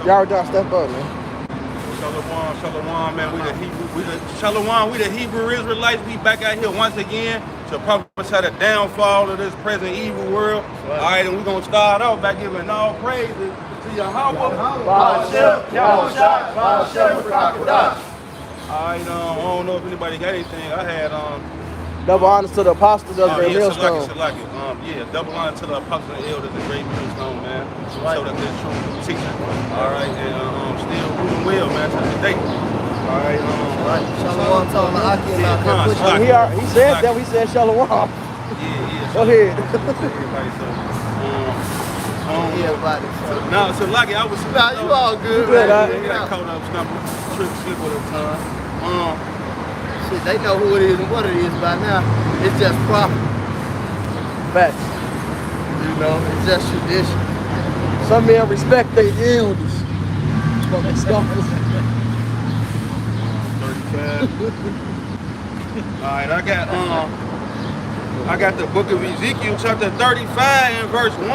Y'all done step up, man. Shalom, man. We the Hebrew Israelites. We back out here once again to prophesy the downfall of this present evil world. All right, and we're gonna start off by giving all praises to Yahweh. All right, I don't know if anybody got anything. I had double honors to the apostles of the millstone. Double honor to the apostles and elders and great millstone, man. Showed us this truth teaching. All right, and still moving well, man, to this day. All right, Shalom to all the Akim out there. He said that. We said Shalom. Yeah. Go ahead. Everybody. Now, so Lucky, I was. Nah, you all good, man. You got caught up, slip with a time. Shit, they know who it is and what it is by now. It's just proper. Facts. You know, it's just tradition. Some men respect their elders. But they scoffers. 35. Alright, I got the book of Ezekiel, chapter 35 and verse 1.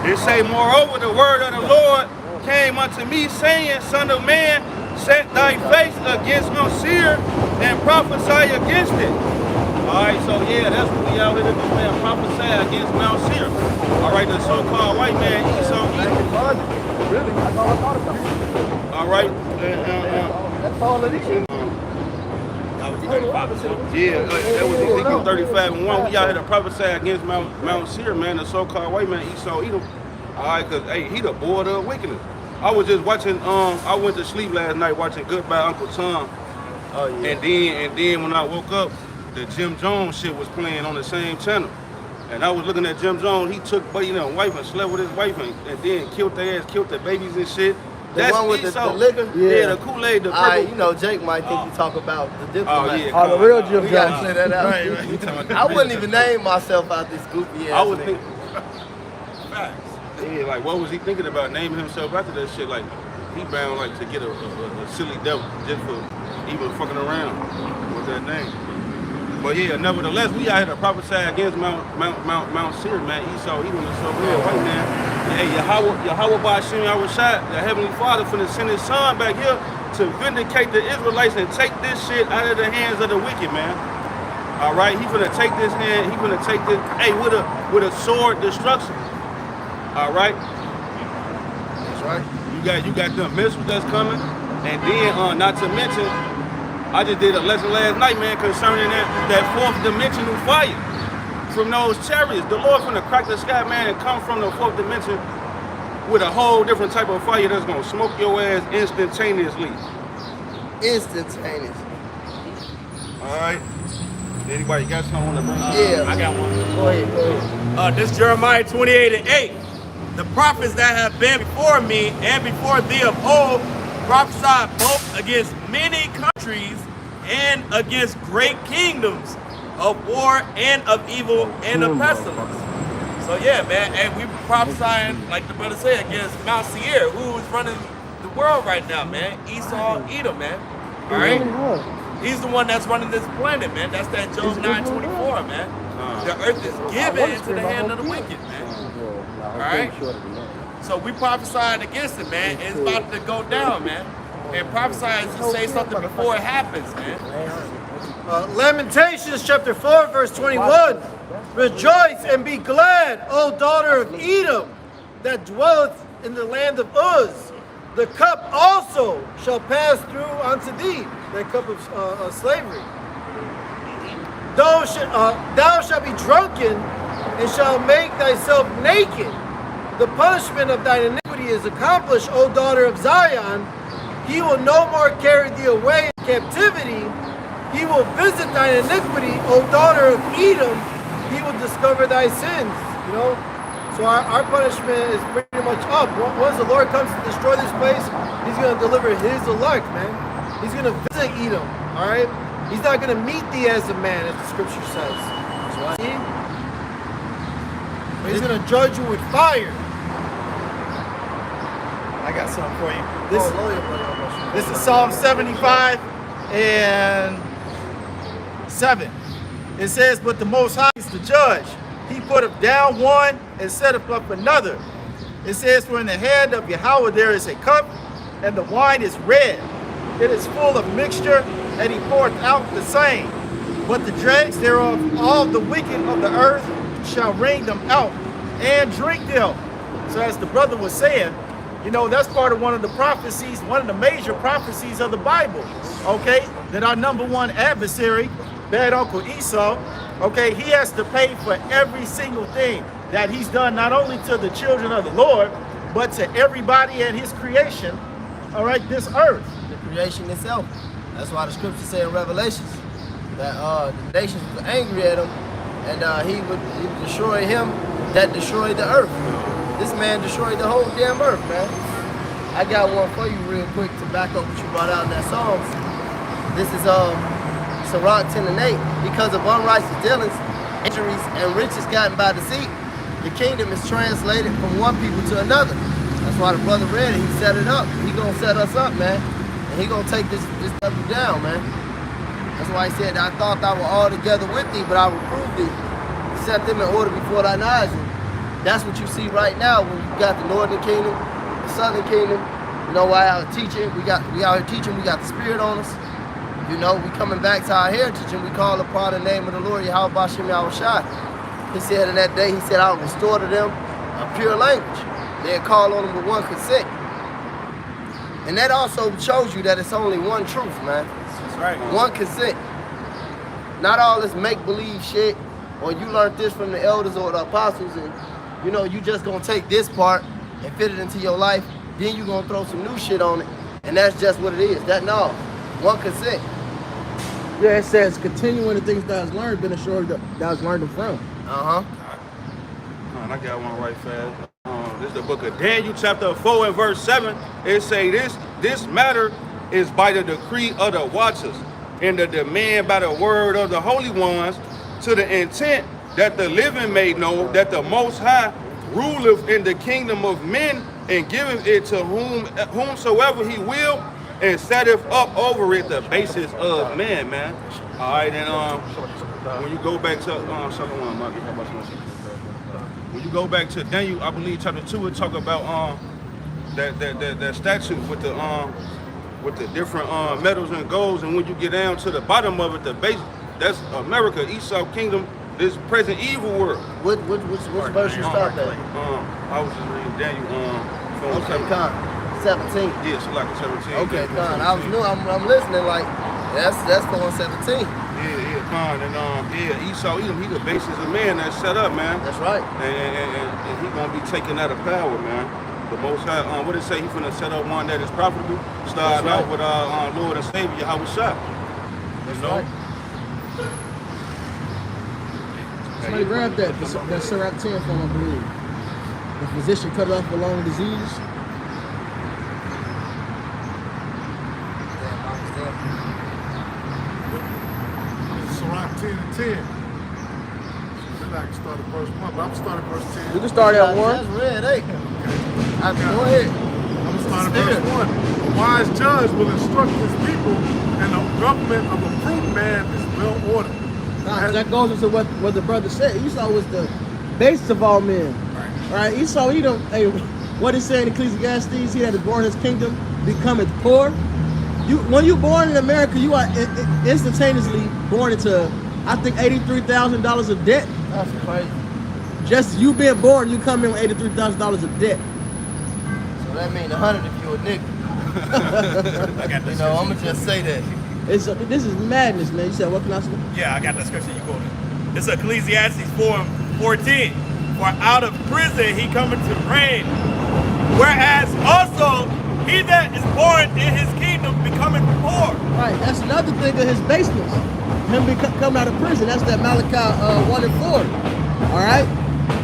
It say, moreover, the word of the Lord came unto me, saying, Son of man, set thy face against Mount Seir and prophesy against it. Alright, so yeah, that's what we out here to do, man. Prophesy against Mount Seir. Alright, the so-called white man, Esau, Edom. Alright, that's all it is. Yeah, that was Ezekiel 35 and 1. We out here to prophesy against Mount Seir, man, the so-called white man, Esau, Edom. Alright, because, hey, he the border of wickedness. I was just watching, I went to sleep last night watching Goodbye Uncle Tom. Oh, yeah. And then when I woke up, the Jim Jones shit was playing on the same channel. And I was looking at Jim Jones, he took wife and slept with his wife and then killed their ass, killed their babies and shit. The one with the liquor? Yeah, the Kool-Aid, the purple. You know, Jake might think you talk about the diplomat. Oh, yeah. Oh, the real Jim We gotta Jones. say that out. Right. I wouldn't even name myself out this goofy ass I was nigga. thinking, facts. Yeah, like what was he thinking about naming himself after that shit? Like he bound like to get a silly devil just for even fucking around with that name. But yeah, nevertheless, we out here to prophesy against Mount Seir, man. Esau, Edom, and so real white man. Hey, Yahweh Ba'Shem Yahushua, the Heavenly Father, finna send His Son back here to vindicate the Israelites and take this shit out of the hands of the wicked, man. All right, he finna take this hand. He finna take this. Hey, with a sword destruction. All right. That's right. You got the missiles that's coming, and then not to mention, I just did a lesson last night, man, concerning that fourth dimensional fire from those chariots. The Lord finna crack the sky, man, and come from the fourth dimension with a whole different type of fire that's gonna smoke your ass instantaneously. Instantaneous. All right. Anybody got something on the bring? Yeah. I got one. Go ahead. This Jeremiah 28:8. The prophets that have been before me and before thee of old prophesied both against many countries and against great kingdoms of war and of evil and of pestilence. So yeah, man, and we prophesying, like the brother said, against Mount Seir, who is running the world right now, man. Esau, Edom, man. All right? He's the one that's running this planet, man. That's that Job 9:24, man. The earth is given into the hand of the wicked, man. All right? So we prophesied against it, man. It's about to go down, man. And prophesy is to say something before it happens, man. Lamentations chapter 4, verse 21. Rejoice and be glad, O daughter of Edom, that dwelleth in the land of Uz. The cup also shall pass through unto thee, that cup of slavery. Thou shalt be drunken and shalt make thyself naked. The punishment of thine iniquity is accomplished, O daughter of Zion. He will no more carry thee away in captivity. He will visit thine iniquity, O daughter of Edom. He will discover thy sins. You know, so our punishment is pretty much up. Once the Lord comes to destroy this place, He's going to deliver His elect, man. He's going to visit Edom. All right, He's not going to meet thee as a man, as the Scripture says. See? But He's going to judge you with fire. I got something for you. This is Psalm 75 and 7. It says, but the Most High is the judge. He putteth down one and setteth up another. It says, for in the hand of Yahweh there is a cup, and the wine is red. It is full of mixture, and he poureth out the same. But the dregs thereof, all the wicked of the earth, shall wring them out and drink them. So as the brother was saying, you know, that's part of one of the prophecies, one of the major prophecies of the Bible, okay? That our number one adversary, bad Uncle Esau, okay, he has to pay for every single thing that he's done, not only to the children of the Lord, but to everybody and his creation, all right, this earth. The creation itself. That's why the scriptures say in Revelations that the nations were angry at him, and he would destroy him that destroyed the earth. This man destroyed the whole damn earth, man. I got one for you real quick to back up what you brought out in that Psalms. This is Sirach 10 and 8. Because of unrighteous dealings, injuries, and riches gotten by deceit, the kingdom is translated from one people to another. That's why the brother read it. He set it up. He gonna set us up, man. And he gonna take this stuff down, man. That's why he said, I thought I were all together with thee, but I reprove thee. Set them in order before thine eyes. And that's what you see right now when you got the northern kingdom, the southern kingdom. You know, while out teaching, we out here teaching, we got the spirit on us. You know, we coming back to our heritage and we call upon the name of the Lord, Yahweh Bashem Yahushua. He said in that day, he said, I'll restore to them a pure language. They'll call on them with one consent. And that also shows you that it's only one truth, man. That's right. One consent. Not all this make-believe shit, or you learned this from the elders or the apostles, and you know, you just gonna take this part and fit it into your life, then you gonna throw some new shit on it, and that's just what it is. No, one consent. Yeah, it says continuing the things that I was learned, been assured that I was learned them from. I got one right fast. This is the book of Daniel, chapter 4 and verse 7. It say this matter is by the decree of the watchers and the demand by the word of the holy ones, to the intent that the living may know that the Most High ruleth in the kingdom of men and giveth it to whomsoever he will, and setteth up over it the basis of man, man. All right, and when you go back to when you go back to Daniel, I believe chapter 2, it talk about that statue with the different metals and golds, and when you get down to the bottom of it, the base, that's America, Esau kingdom, this present evil world. Which verse you start at? I was just reading Daniel Okay, Con, 17. Yeah, so like 17. Okay, Con, I'm listening like, that's going 17. Yeah, Con, and Esau, he the basis of man that's set up, man. That's right. And he gonna be taking out of power, man. The Most High, what it say? He finna set up one that is profitable. Start out with our Lord and Savior, Yahushua. That's know? right. Somebody grab that Sirach 10 from, I believe. The physician cut off a long disease. Sirach 10 and 10. Then I can start at verse 1, but I'm starting verse 10. You can start at 1. That's red, eh? Go ahead. I'm going to start at verse 1. A wise judge will instruct his people, and the government of a prudent man is well ordered. That goes into what the brother said. Esau was the basis of all men. Right? Esau, he don't. Hey, what it said in Ecclesiastes, he had to born his kingdom, becometh poor. When you born in America, you are instantaneously born into, I think, $83,000 of debt. That's crazy. Just you being born, you come in with $83,000 of debt. So that means 100 if you a nigga. I got this. You know, I'm gonna just say that. This is madness, man. You said what can I say? Yeah, I got that scripture you quoted. It's Ecclesiastes 4:14. For out of prison he cometh to reign. Whereas also he that is born in his kingdom becometh poor. Right, that's another thing of his baseness. Him coming out of prison. That's that Malachi 1 and 4. All right?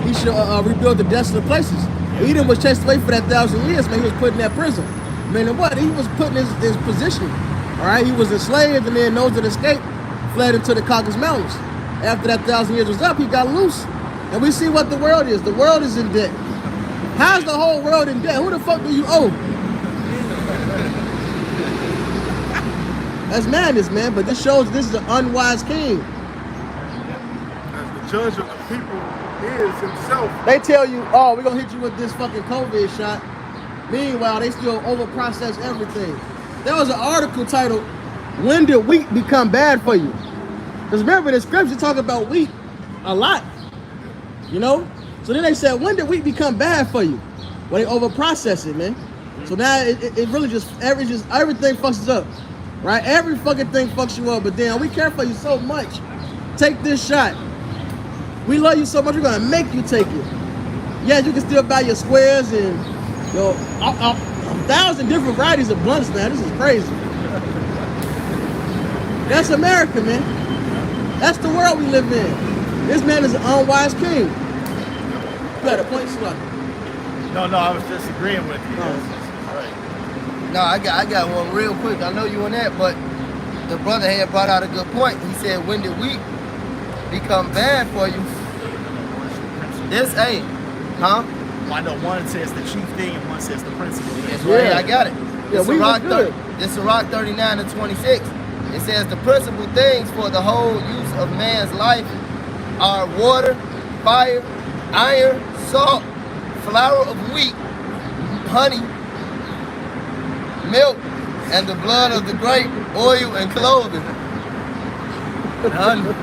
He should rebuild the desolate places. Edom was chased away for that 1,000 years, man. He was put in that prison. Man, and what? He was put in his position. All right? He was enslaved, and then those that escaped fled into the Caucasus Mountains. After that 1,000 years was up, he got loose. And we see what the world is. The world is in debt. How's the whole world in debt? Who the fuck do you owe? That's madness, man. But this shows this is an unwise king. As the judge of the people, is himself. They tell you, oh, we're gonna hit you with this fucking COVID shot. Meanwhile, they still overprocess everything. There was an article titled, "When did wheat become bad for you?" Because remember, the scripture talk about wheat a lot. You know? So then they said, when did wheat become bad for you? Well, they overprocess it, man. So now it really just everything fucks us up. Right? Every fucking thing fucks you up, but then we care for you so much. Take this shot. We love you so much, we're gonna make you take it. Yeah, you can still buy your squares and a 1,000 different varieties of blunts now. This is crazy. That's America, man. That's the world we live in. This man is an unwise king. You got a point, Slug. No, I was just agreeing with you. No, I got one real quick. I know you on that, but the brother had brought out a good point. He said, when did wheat become bad for you? This ain't, huh? Well, I know one says the chief thing and one says the principal thing. That's right, I got it. Yeah, we was good. This Sirach 39 and 26. It says the principal things for the whole use of man's life are water, fire, iron, salt, flour of wheat, honey, milk, and the blood of the grape, oil, and clothing. Honey.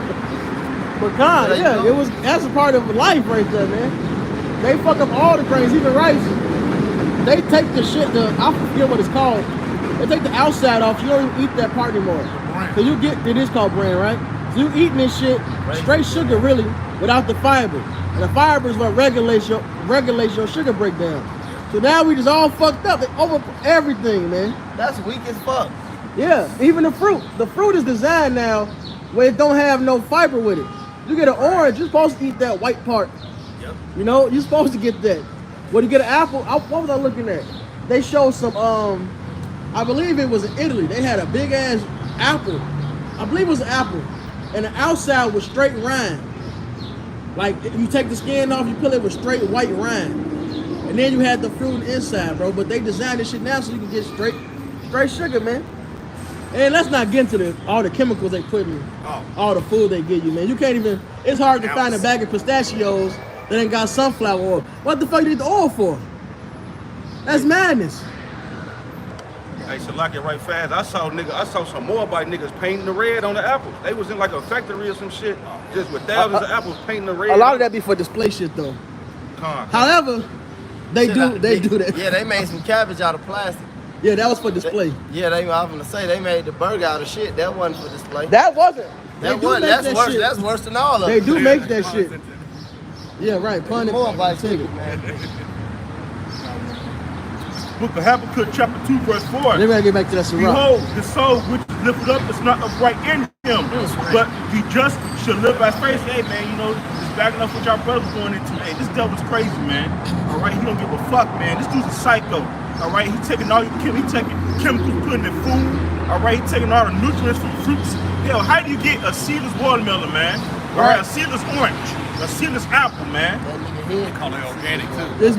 But God, yeah, that's a part of life right there, man. They fuck up all the grains, even rice. They take the shit, I forget what it's called. They take the outside off, you don't even eat that part anymore. So you get, it is called bran, right? So you eating this shit, straight sugar really, without the fiber. And the fiber is what regulates your sugar breakdown. So now we just all fucked up. It over everything, man. That's weak as fuck. Yeah, even the fruit. The fruit is designed now where it don't have no fiber with it. You get an orange, you're supposed to eat that white part. Yep. You know, you're supposed to get that. When you get an apple, what was I looking at? They showed some, I believe it was in Italy. They had a big ass apple. I believe it was an apple. And the outside was straight rind. Like, you take the skin off, you peel it with straight white rind. And then you had the fruit inside, bro. But they designed this shit now so you can get straight sugar, man. And let's not get into all the chemicals they put in, all the food they give you, man. You can't even, it's hard to find a bag of pistachios that ain't got sunflower oil. What the fuck you need the oil for? That's madness. Hey, so lock it right fast. I saw some Moabite niggas painting the red on the apples. They was in like a factory or some shit, just with thousands of apples painting the red. A lot of that be for display shit though. However, they do that. Yeah, they made some cabbage out of plastic. Yeah, that was for display. I was gonna say they made the burger out of shit. That wasn't for display. That wasn't. That's worse. Shit. That's worse than all of them. They do make that shit. Yeah, right. Pun More about intended. man. Book of Habakkuk chapter 2 verse 4. Then we gotta get back to that Sirach. Behold, the soul which is lifted up is not upright in him, but the just shall live by faith. Hey man, you know, just backing up what y'all brothers going into. Hey, this devil's crazy, man. All right, he don't give a fuck, man. This dude's a psycho. All right, he taking all your he taking chemicals, putting in food. All right, he taking all the nutrients from fruits. Hell, how do you get a seedless watermelon, man? All right, a seedless orange, a seedless apple, man. They call it organic too. This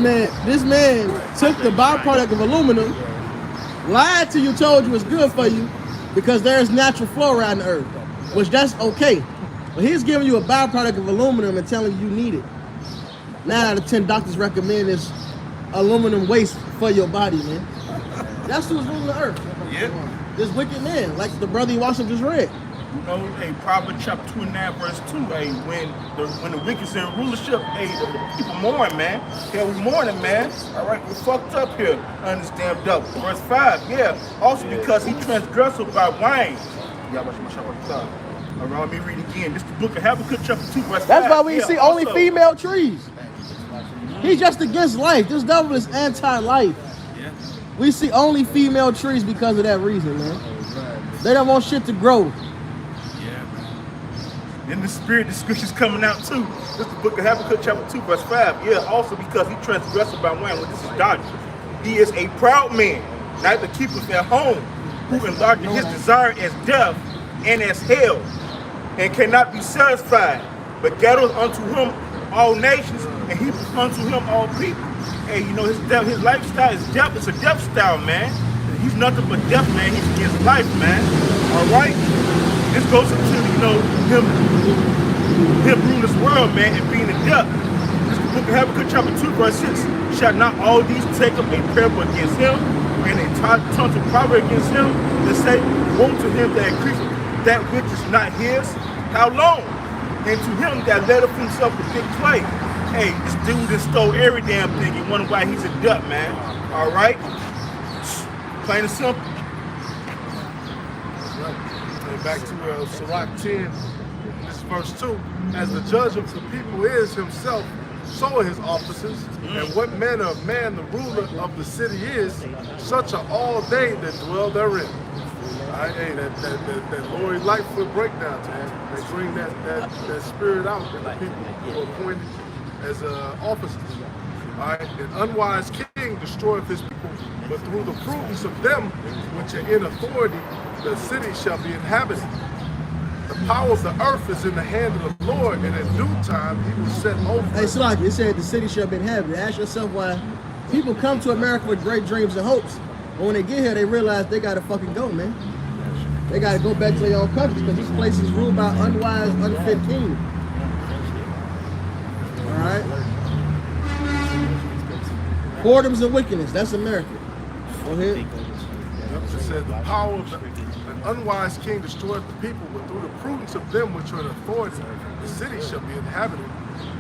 man took the byproduct of aluminum, lied to you, told you it's good for you because there's natural fluoride in the earth, which that's okay. But he's giving you a byproduct of aluminum and telling you need it. 9 out of 10 doctors recommend this aluminum waste for your body, man. That's who's ruling the earth. Yeah. This wicked man, like the brother you watched just read. You know, hey, Proverbs chapter 29 verse 2, hey, when the wicked's in rulership, hey, the people mourn, man. Yeah, we mourning, man. All right, we fucked up here. Understand, double. Verse 5, yeah. Also because he transgressed by wine. All right, let me read again. This is the book of Habakkuk chapter 2 verse 5. That's why we see only also, female trees. He's just against life. This devil is anti-life. Yeah. We see only female trees because of that reason, man. They don't want shit to grow. In the spirit, the scripture's coming out too. This is the book of Habakkuk chapter 2 verse 5. Yeah, also because he transgressed by wine. Well, this is doctrine. He is a proud man, neither keepeth at home, who enlarged his desire as death and as hell, and cannot be satisfied, but gathereth unto him all nations, and heapeth unto him all people. Hey, you know, his lifestyle is death. It's a death style, man. He's nothing but death, man. He's against life, man. All right? This goes into, you know, him ruling this world, man, and being a death. Book of Habakkuk chapter 2 verse 6. Shall not all these take up a parable against him, and a taunt to proverb against him, to say, woe to him that increaseth that which is not his? How long? And to him that letteth himself a big clay. Hey, this dude that stole every damn thing. You wonder why he's a duck, man. All right? Plain and simple. And back to Sirach 10, this is verse 2. As the judge of the people is himself, so are his officers, and what manner of man the ruler of the city is, such are all they that dwell therein. Hey, that Lori Lightfoot breakdown, man. They bring that spirit out in the people who are appointed as officers. All right, an unwise king destroyeth his people, but through the prudence of them which are in authority, the city shall be inhabited. The power of the earth is in the hand of the Lord, and in due time he will set over. Hey, Salaki, it said the city shall be inhabited. Ask yourself why people come to America with great dreams and hopes, but when they get here, they realize they gotta fucking go, man. They gotta go back to their own countries because this place is ruled by unwise, unfit king. All right. Whoredoms and wickedness. That's America. Go ahead. It says the power of an unwise king destroyeth the people, but through the prudence of them which are in authority, the city shall be inhabited.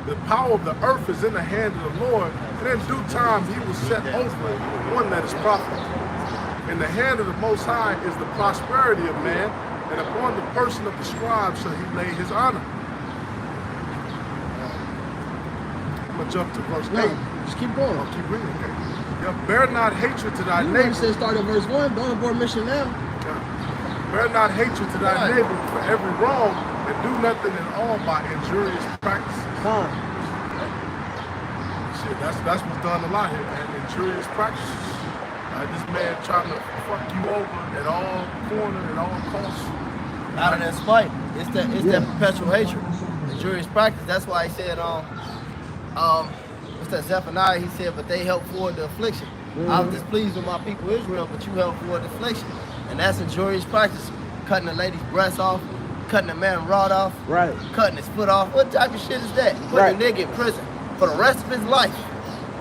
The power of the earth is in the hand of the Lord, and in due time he will set over one that is profitable. In the hand of the Most High is the prosperity of man, and upon the person of the scribe shall he lay his honor. I'm going to jump to verse 8. Just keep going. I'll keep reading. Okay. Yeah, bear not hatred to thy You neighbor. said start at verse 1. Don't abort mission now. Bear not hatred to thy neighbor for every wrong, and do nothing at all by injurious practices. Shit, that's what's done a lot here, man. Injurious practices. This man trying to fuck you over at all corners, at all costs. Out of that spite. It's that perpetual hatred. Injurious practice. That's why he said what's that, Zephaniah, he said, but they help forward the affliction. I was displeased with my people Israel, but you help forward the affliction. And that's injurious practice. Cutting a lady's breast off, cutting a man's rod off, Right. cutting his foot off. What type of shit is that? Putting a nigga in prison for the rest of his life.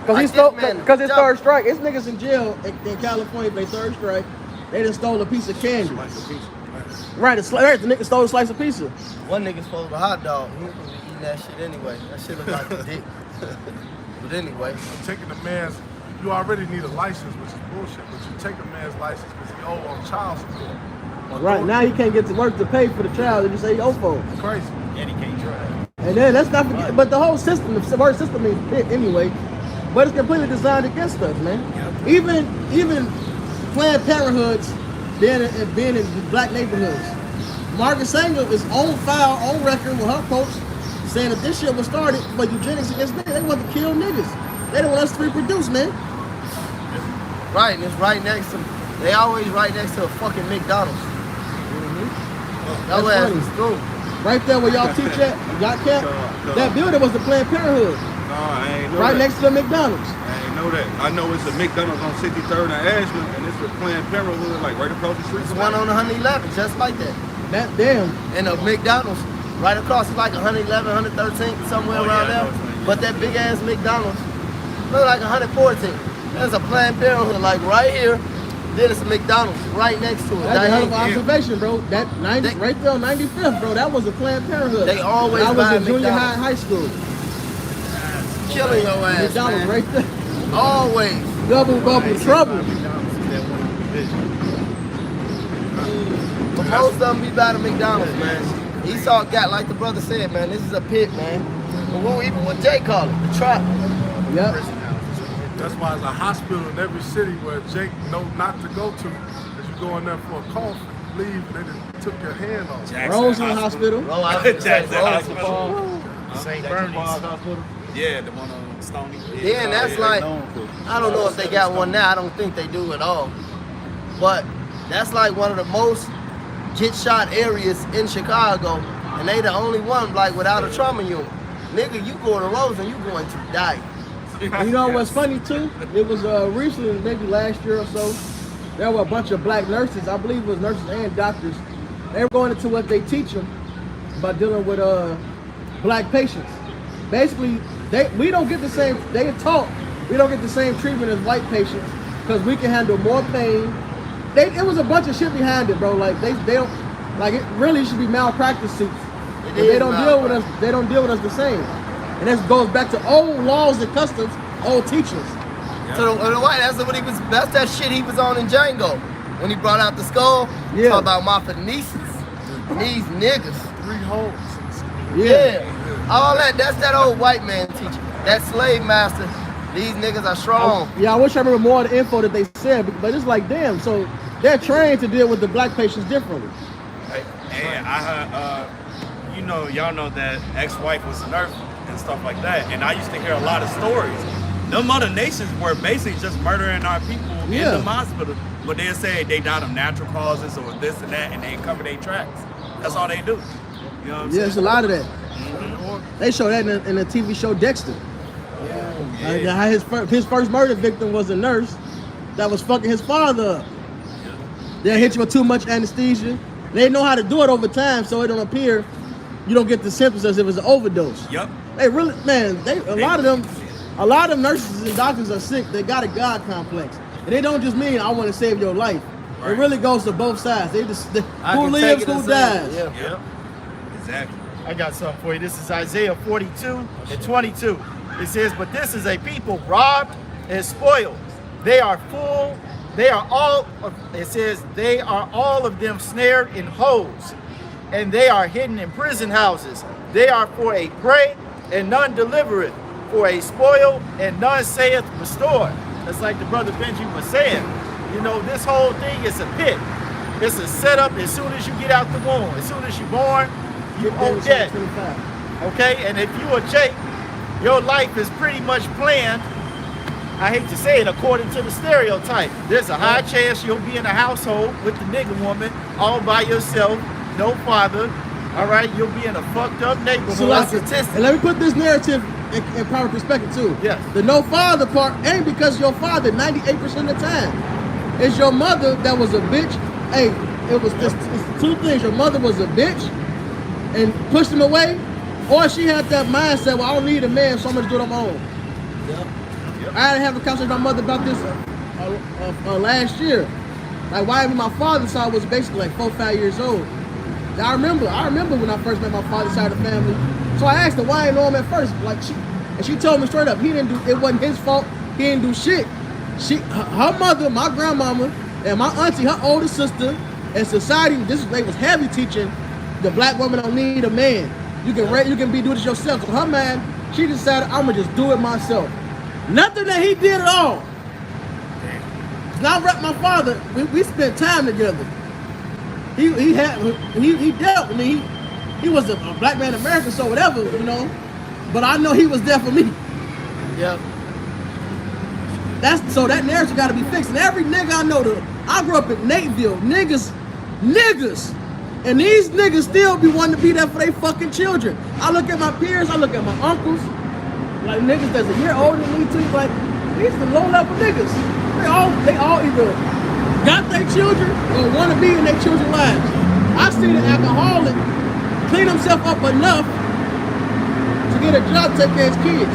Because it's third strike. It's niggas in jail in California, they third strike. They just stole a piece of candy. Right, the nigga stole a slice of pizza. One nigga stole a hot dog. He was eating that shit anyway. That shit look like a dick. But anyway. Taking the man's, you already need a license, which is bullshit, but you take a man's license because he owe on child support. Right, now he can't get to work to pay for the child and you say he owe for it. It's crazy. And he can't drive. And then let's not forget, but the whole system, the word system is fit anyway, but it's completely designed against us, man. Even Planned Parenthoods being in black neighborhoods. Margaret Sanger is on file, on record with her folks saying that this shit was started for eugenics against niggas. They want to kill niggas. They don't want us to reproduce, man. Right, and it's right next to, they always right next to a fucking McDonald's. That way That's it's funny. school. Right there where y'all teach at, y'all camp, that building was the Planned Parenthood. No, I ain't know Right that. next to the McDonald's. I ain't know that. I know it's a McDonald's on 63rd and Ashland, and it's a Planned Parenthood, like right across the street It's from one us. on 111, just like that. That damn. And a McDonald's right across is like 111, 113, somewhere around there. But that big ass McDonald's look like 114. There's a Planned Parenthood like right here. Then it's a McDonald's right next to it. That's a hell of an That ain't- observation, bro. That 90, right there on 95th, bro. That was a Planned Parenthood. They always I was buy in junior high, McDonald's. high school. Killing your ass, McDonald's man. right there. Always. Double bubble trouble. But most of them be by the McDonald's, man. Esau got, like the brother said, man, this is a pit, man. But even what Jay called it, the trap. Yep. That's why there's a hospital in every city where Jake know not to go to. Because you go in there for a cough, you leave, and they just took your hand off. Roseland Hospital. Bro, I was gonna say Jackson Roseland. St. Bernie's. Yeah, the one on Stony. Then that's like, I don't know if they got one now. I don't think they do at all. But that's like one of the most get shot areas in Chicago, and they the only one like without a trauma unit. Nigga, you go to Roseland, you going to die. And you know what's funny too? It was recently, maybe last year or so, there were a bunch of black nurses, I believe it was nurses and doctors. They were going into what they teach them about dealing with black patients. Basically, we don't get the same. They taught we don't get the same treatment as white patients because we can handle more pain. It was a bunch of shit behind it, bro. Like they don't like it. Really should be malpractice suits. They don't deal with us. They don't deal with us the same. And this goes back to old laws and customs, old teachers. So the white, that's that shit he was on in Django when he brought out the skull. Yeah. Talk about my nieces, these niggas. 3 holes. Yeah. All that's that old white man teaching. That slave master. These niggas are strong. Yeah, I wish I remember more of the info that they said, but it's like, damn. So they're trained to deal with the black patients differently. And I heard, you know, y'all know that ex-wife was a nurse and stuff like that. And I used to hear a lot of stories. Them other nations were basically just murdering our people in the hospital. But they'll say they died of natural causes or this and that, and they cover their tracks. That's all they do. You know what I'm saying? There's a lot of that. Mm-hmm. They show that in the TV show Dexter. How his first murder victim was a nurse that was fucking his father up. They hit you with too much anesthesia. They know how to do it over time, so it don't appear you don't get the symptoms as if it's an overdose. Yep. They really, man, a lot of them nurses and doctors are sick. They got a God complex, and they don't just mean I want to save your life. Right. It really goes to both sides. I Who can lives, take it who and say dies. it, Yeah. Yep. Exactly. I got something for you. This is Isaiah 42 and 22. It says, but this is a people robbed and spoiled. They are full. They are all, it says, they are all of them snared in holes, and they are hidden in prison houses. They are for a prey, and none delivereth, for a spoil, and none saith restore. That's like the brother Benji was saying. You know, this whole thing is a pit. It's a setup as soon as you get out the womb. As soon as you're born, you owe debt. Okay, and if you a Jake, your life is pretty much planned, I hate to say it, according to the stereotype. There's a high chance you'll be in a household with the nigga woman all by yourself, no father. All right, you'll be in a fucked up neighborhood. So and let me put this narrative in proper perspective too. Yes. The no father part ain't because your father 98% of the time. It's your mother that was a bitch. Hey, it's two things. Your mother was a bitch and pushed him away, or she had that mindset, well, I don't need a man, so I'm gonna do it on my own. I had to have a conversation with my mother about this last year. Like, why even my father's side was basically like 4 or 5 years old. I remember when I first met my father's side of the family. So I asked her why I didn't know him at first. Like she told me straight up, it wasn't his fault. He didn't do shit. Her mother, my grandmama, and my auntie, her older sister, and society, they was heavy teaching the black woman don't need a man. You can do this yourself. So her man, she decided I'm gonna just do it myself. Nothing that he did at all. Now my father, we spent time together. He dealt. I mean, he was a black man in America, so whatever, you know. But I know he was there for me. Yeah. So that narrative got to be fixed. And every nigga I know, I grew up in Nateville, niggas, and these niggas still be wanting to be there for their fucking children. I look at my peers, I look at my uncles, like niggas that's a year older than me too. Like these are the low level niggas. They all either got their children or want to be in their children's lives. I seen an alcoholic clean himself up enough to get a job to take care of his kids.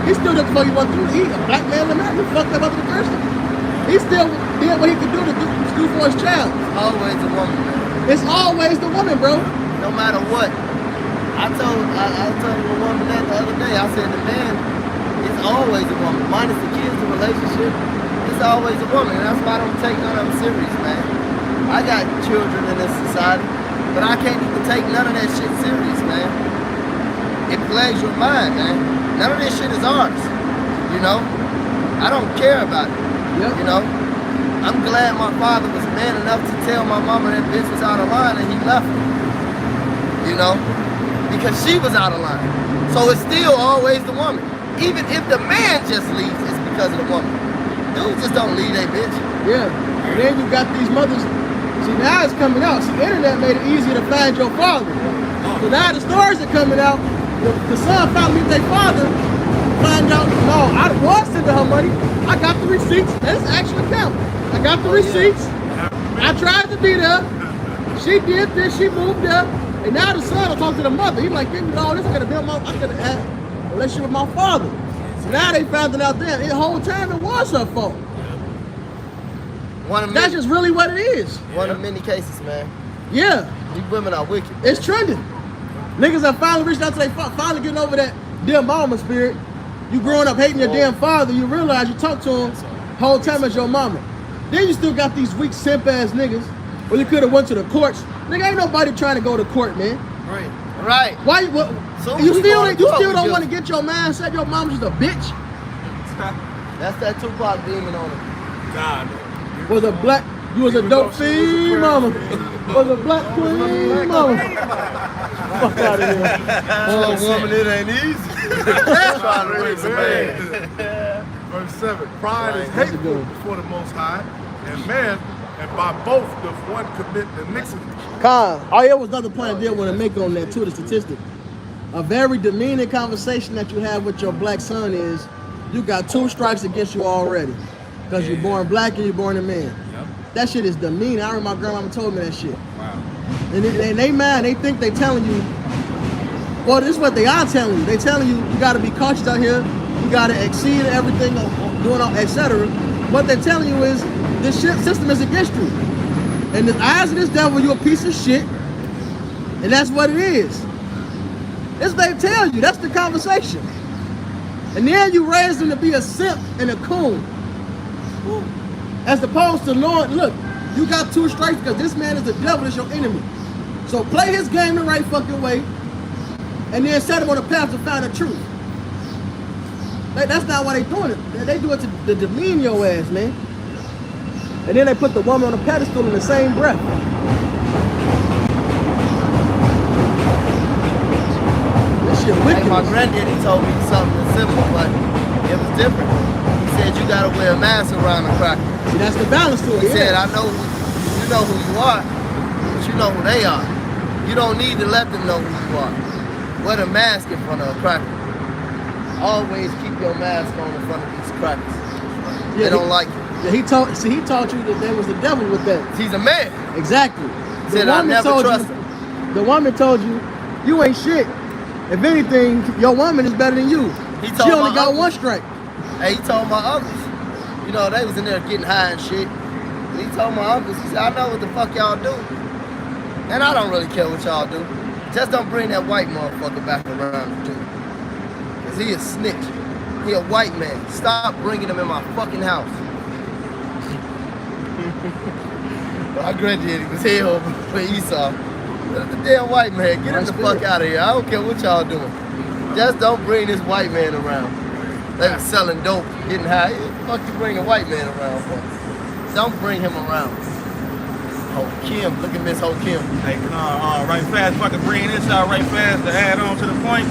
He still doesn't fuck you want to do. He a black man in America. He fucked up other person. He still did what he could do to do for his child. Always a woman, man. It's always the woman, bro. No matter what. I told a woman that the other day. I said the man is always a woman. Minus the kids, the relationship, it's always a woman. And that's why I don't take none of them serious, man. I got children in this society, but I can't even take none of that shit serious, man. It plagues your mind, man. None of this shit is ours, you know? I don't care about it, you know? I'm glad my father was man enough to tell my mama that bitch was out of line and he left her, you know? Because she was out of line. So it's still always the woman. Even if the man just leaves, it's because of the woman. Dudes just don't leave that bitch. Yeah, and then you got these mothers. See, now it's coming out. See, the internet made it easier to find your father. So now the stories are coming out. The son found me their father. Find out, no, I was sending her money. I got the receipts. That's actually count. I got the receipts. I tried to be there. She did this. She moved there. And now the son will talk to the mother. He's like, give me all this. I could have been my. I could have had. relationship with my father. So now they found it out there. The whole time it was her fault. That's just really what it is. One of many cases, man. Yeah. These women are wicked. It's trending. Niggas have finally reached out to their finally getting over that dear mama spirit. You growing up hating your damn father, you realize you talk to him whole time as your mama. Then you still got these weak simp ass niggas. Well, you could have went to the courts. Nigga, ain't nobody trying to go to court, man. Right. Why So you still we don't just- want to get your mindset your mama's just a bitch? That's that Tupac demon on him. God. Was a black, you was a dope fiend mama. Was a black queen mama. Fuck out of here. Oh, woman, it ain't easy. Trying to raise a man. Verse 7. Pride is That's a good hateful one. before the Most High, and man, and by both doth one commit iniquity. Khan, there was another point I did want to make on that too, the statistic. A very demeaning conversation that you have with your black son is, you got 2 strikes against you already. Because you're born black and you're born a man. That shit is demeaning. I remember my grandmama told me that shit. Wow. And they mad, they think they telling you, well, this is what they are telling you. They telling you, you gotta be cautious out here, you gotta exceed everything, doing all, etc. What they're telling you is, this shit system is against you. In the eyes of this devil, you're a piece of shit. And that's what it is. That's what they tell you, that's the conversation. And then you raise them to be a simp and a coon. As opposed to knowing, look, you got 2 strikes because this man is the devil, is your enemy. So play his game the right fucking way, and then set him on the path to find the truth. That's not why they doing it. They do it to demean your ass, man. And then they put the woman on a pedestal in the same breath. This shit wicked. Like my granddaddy told me something simple, but it was different. He said you gotta wear a mask around the cracker. See, that's the balance to it. He said, I know you know who you are, but you know who they are. You don't need to let them know who you are. Wear the mask in front of a cracker. Always keep your mask on in front of these crackers. They don't like it. Yeah, he taught you that there was the devil with that. He's a man. Exactly. He said, I never trust him. The woman told you, you ain't shit. If anything, your woman is better than you. He She told only my got uncle. 1 strike. Hey, he told my uncles, you know, they was in there getting high and shit. And he told my uncles, he said, I know what the fuck y'all do. And I don't really care what y'all do. Just don't bring that white motherfucker back around too. Cause he a snitch. He a white man. Stop bringing him in my fucking house. My granddaddy was hell for Esau. The damn white man, get him the fuck out of here. I don't care what y'all doing. Just don't bring this white man around. They was selling dope, getting high. What the fuck you bring a white man around for? Don't bring him around. Ho Kim, look at Miss Ho Kim. Hey, right fast, if I can bring this out right fast to add on to the point.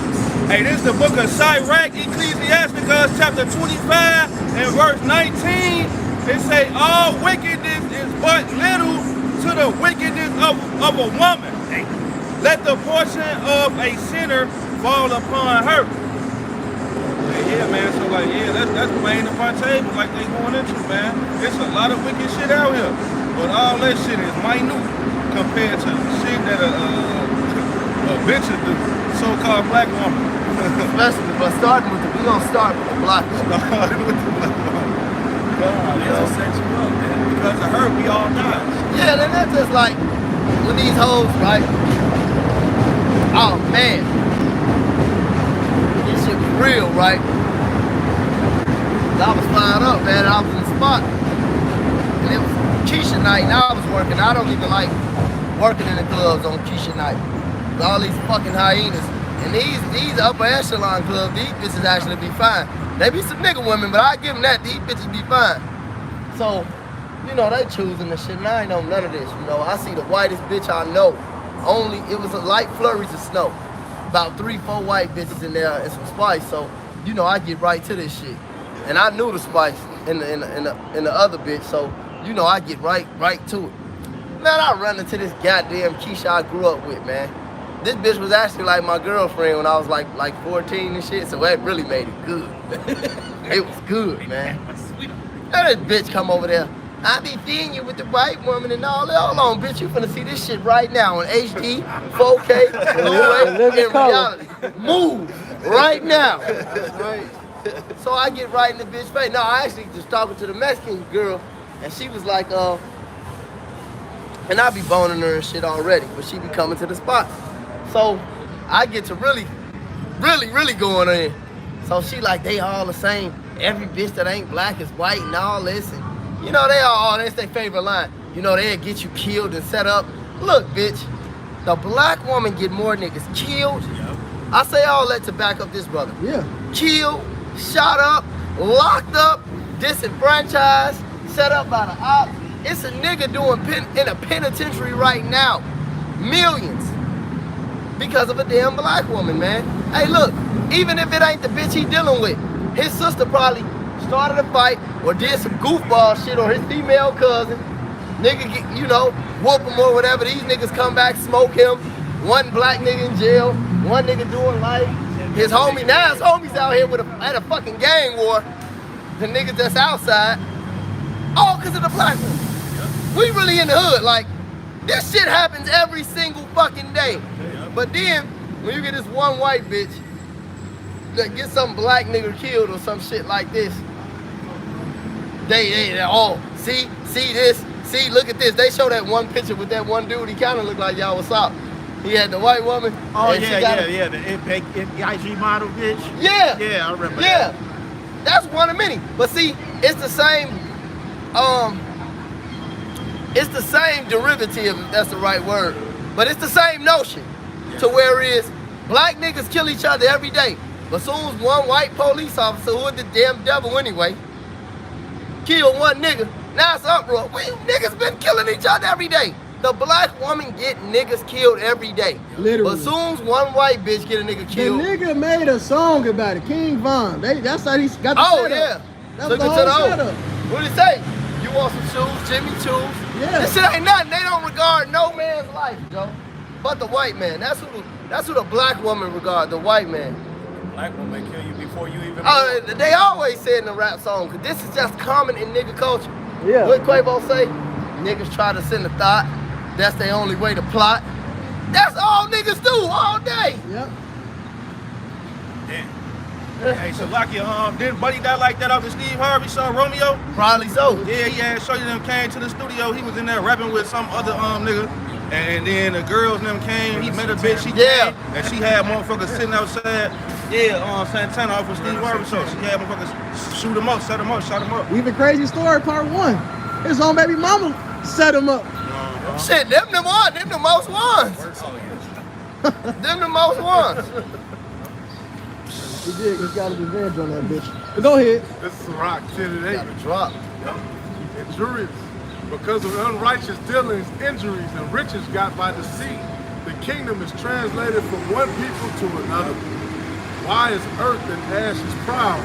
Hey, this is the book of Sirach, Ecclesiasticus, chapter 25 and verse 19. It say, all wickedness is but little to the wickedness of a woman. Let the portion of a sinner fall upon her. Yeah, man, so like, yeah, that's playing the partake like they going into, man. It's a lot of wicked shit out here. But all that shit is minute compared to the shit that a bitch do, so-called black woman. Especially, but starting with we gonna start with the black woman. Starting with the black woman. God, It'll set you up, man. Because of her, we all die. Yeah, then that's just like when these hoes, right? Oh man, this shit was real, right? I was fired up, man. I was in the spot, and it was Keisha night, and I was working. I don't even like working in the clubs on Keisha night. With all these fucking hyenas, and these upper echelon clubs, these bitches actually be fine. They be some nigga women, but I give them that. These bitches be fine. So, you know, they choosing the shit, and I ain't know none of this. You know, I see the whitest bitch I know. It was a light flurries of snow. About 3-4 white bitches in there and some spice. So, you know, I get right to this shit. And I knew the spice in the other bitch. So, you know, I get right to it. Man, I run into this goddamn Keisha I grew up with, man. This bitch was actually like my girlfriend when I was like 14 and shit. So that really made it good. It was good, man. And this bitch come over there. I be seeing you with the white woman and all that. Hold on, bitch, you finna see this shit right now on HD, 4K, Blu-ray, in reality. Move. right now. Right. So I get right in the bitch face. No, I actually just talking to the Mexican girl, and she was like, and I be boning her and shit already, but she be coming to the spot. So I get to really going in. So she like, they all the same. Every bitch that ain't black is white and all this. And you know, that's their favorite line. You know, they'll get you killed and set up. Look, bitch, the black woman get more niggas killed. Yep. I say all that to back up this brother. Yeah. Killed, shot up, locked up, disenfranchised, set up by the ops. It's a nigga in a penitentiary right now. Millions. Because of a damn black woman, man. Hey, look, even if it ain't the bitch he dealing with, his sister probably started a fight or did some goofball shit, or his female cousin. Nigga get, you know, whoop him or whatever. These niggas come back, smoke him. One black nigga in jail, one nigga doing life. His homie, now his homies out here at a fucking gang war. The niggas that's outside, all because of the black woman. We really in the hood, like, this shit happens every single fucking day. But then, when you get this one white bitch that get some black nigga killed or some shit like this, they all, see this, see, look at this. They show that one picture with that one dude, he kind of looked like y'all was up. He had the white woman. Oh, yeah, the IG model bitch. Yeah. Yeah, I remember that. Yeah, that's one of many. But see, it's the same, derivative, if that's the right word. But it's the same notion to where it is black niggas kill each other every day. But soon as one white police officer, who is the damn devil anyway, kill one nigga, now it's uproar. We niggas been killing each other every day. The black woman get niggas killed every day. Literally. But soon as one white bitch get a nigga killed. The nigga made a song about it, King Von. That's how he got the setup. Yeah. That's Took the it whole to the setup. What did he say? You want some shoes, Jimmy shoes? Yeah. This shit ain't nothing. They don't regard no man's life, Joe, but the white man. That's who the black woman regard, the white man. Black woman kill you before you even. They always say in the rap song, cause this is just common in nigga culture. Yeah. What Quavo say? Niggas try to send a thought. That's their only way to plot. That's all niggas do all day. Yep. Damn. Hey, so Lucky, didn't Buddy die like that off the Steve Harvey song, Romeo? Probably so. Yeah, Shorty them came to the studio. He was in there rapping with some other nigga. And then the girls and them came. He met a bitch. She came, and she had motherfuckers sitting outside. Yeah, Santana off of Steve Harvey show. She had motherfuckers shoot him up, set him up, shot him up. Even Crazy Story Part 1. His own baby mama set him up. Shit, them the most ones. Them the most ones. He did. He got his revenge on that bitch. But go ahead. This is Rock 10 and 8. Gotta drop. Injuries. Because of unrighteous dealings, injuries, and riches got by deceit, the kingdom is translated from one people to another. Why is earth and ash is proud?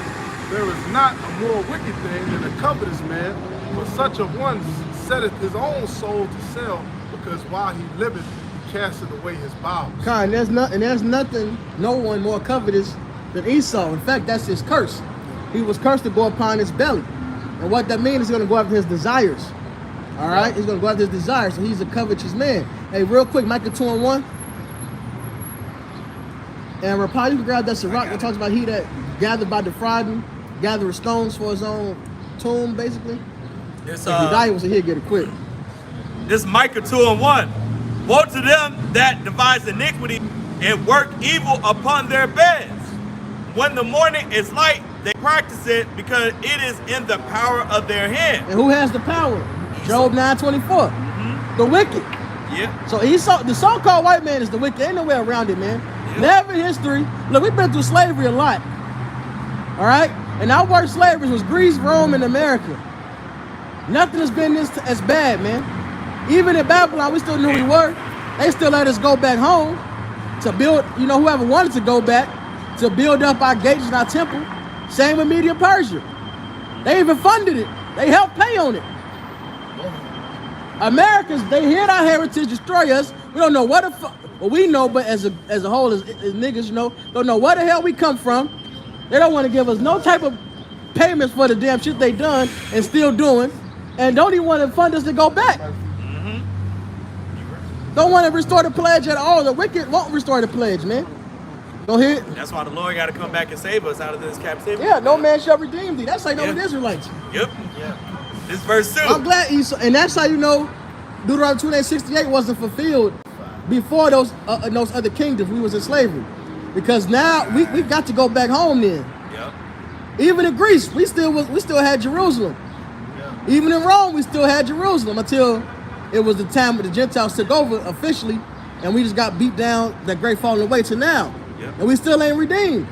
There is not a more wicked thing than a covetous man, for such a one setteth his own soul to sell, because while he liveth, he casteth away his bowels. Kind, there's nothing, no one more covetous than Esau. In fact, that's his curse. He was cursed to go upon his belly. And what that means is he's going to go after his desires. All right? He's going to go after his desires. So he's a covetous man. Hey, real quick, Micah 2:1. And Rapaz, you can grab that Sirach that talks about he that gathered by defrauding, gathered stones for his own tomb, basically. This, If Hidayah was here, get it quick. This Micah 2:1. Woe to them that devise iniquity and work evil upon their beds. When the morning is light, they practice it because it is in the power of their hand. And who has the power? Job 9:24. The wicked. Yeah. So Esau, the so-called white man is the wicked. Ain't no way around it, man. Yeah. Never in history. Look, we've been through slavery a lot. All right? And our worst slavery was Greece, Rome, and America. Nothing has been this as bad, man. Even in Babylon, we still knew we were. They still let us go back home to build, whoever wanted to go back, to build up our gates and our temple. Same with Media Persia. They even funded it. They helped pay on it. Americans, they hid our heritage, destroy us. We don't know what the fuck. Well, we know, but as a whole, as niggas, don't know where the hell we come from. They don't want to give us no type of payments for the damn shit they done and still doing, and don't even want to fund us to go back. Don't want to restore the pledge at all. The wicked won't restore the pledge, man. Go ahead. That's why the Lord got to come back and save us out of this captivity. Yeah, no man shall redeem thee. That's how you know Yeah. the Israelites. Yep. Yeah. This verse 2. I'm glad Esau, and that's how you know Deuteronomy 28:68 wasn't fulfilled before those other kingdoms we was in slavery. Because now we got to go back home then. Yep. Even in Greece, we still had Jerusalem. Even in Rome, we still had Jerusalem until it was the time when the Gentiles took over officially, and we just got beat down that great falling away to now. Yep. And we still ain't redeemed.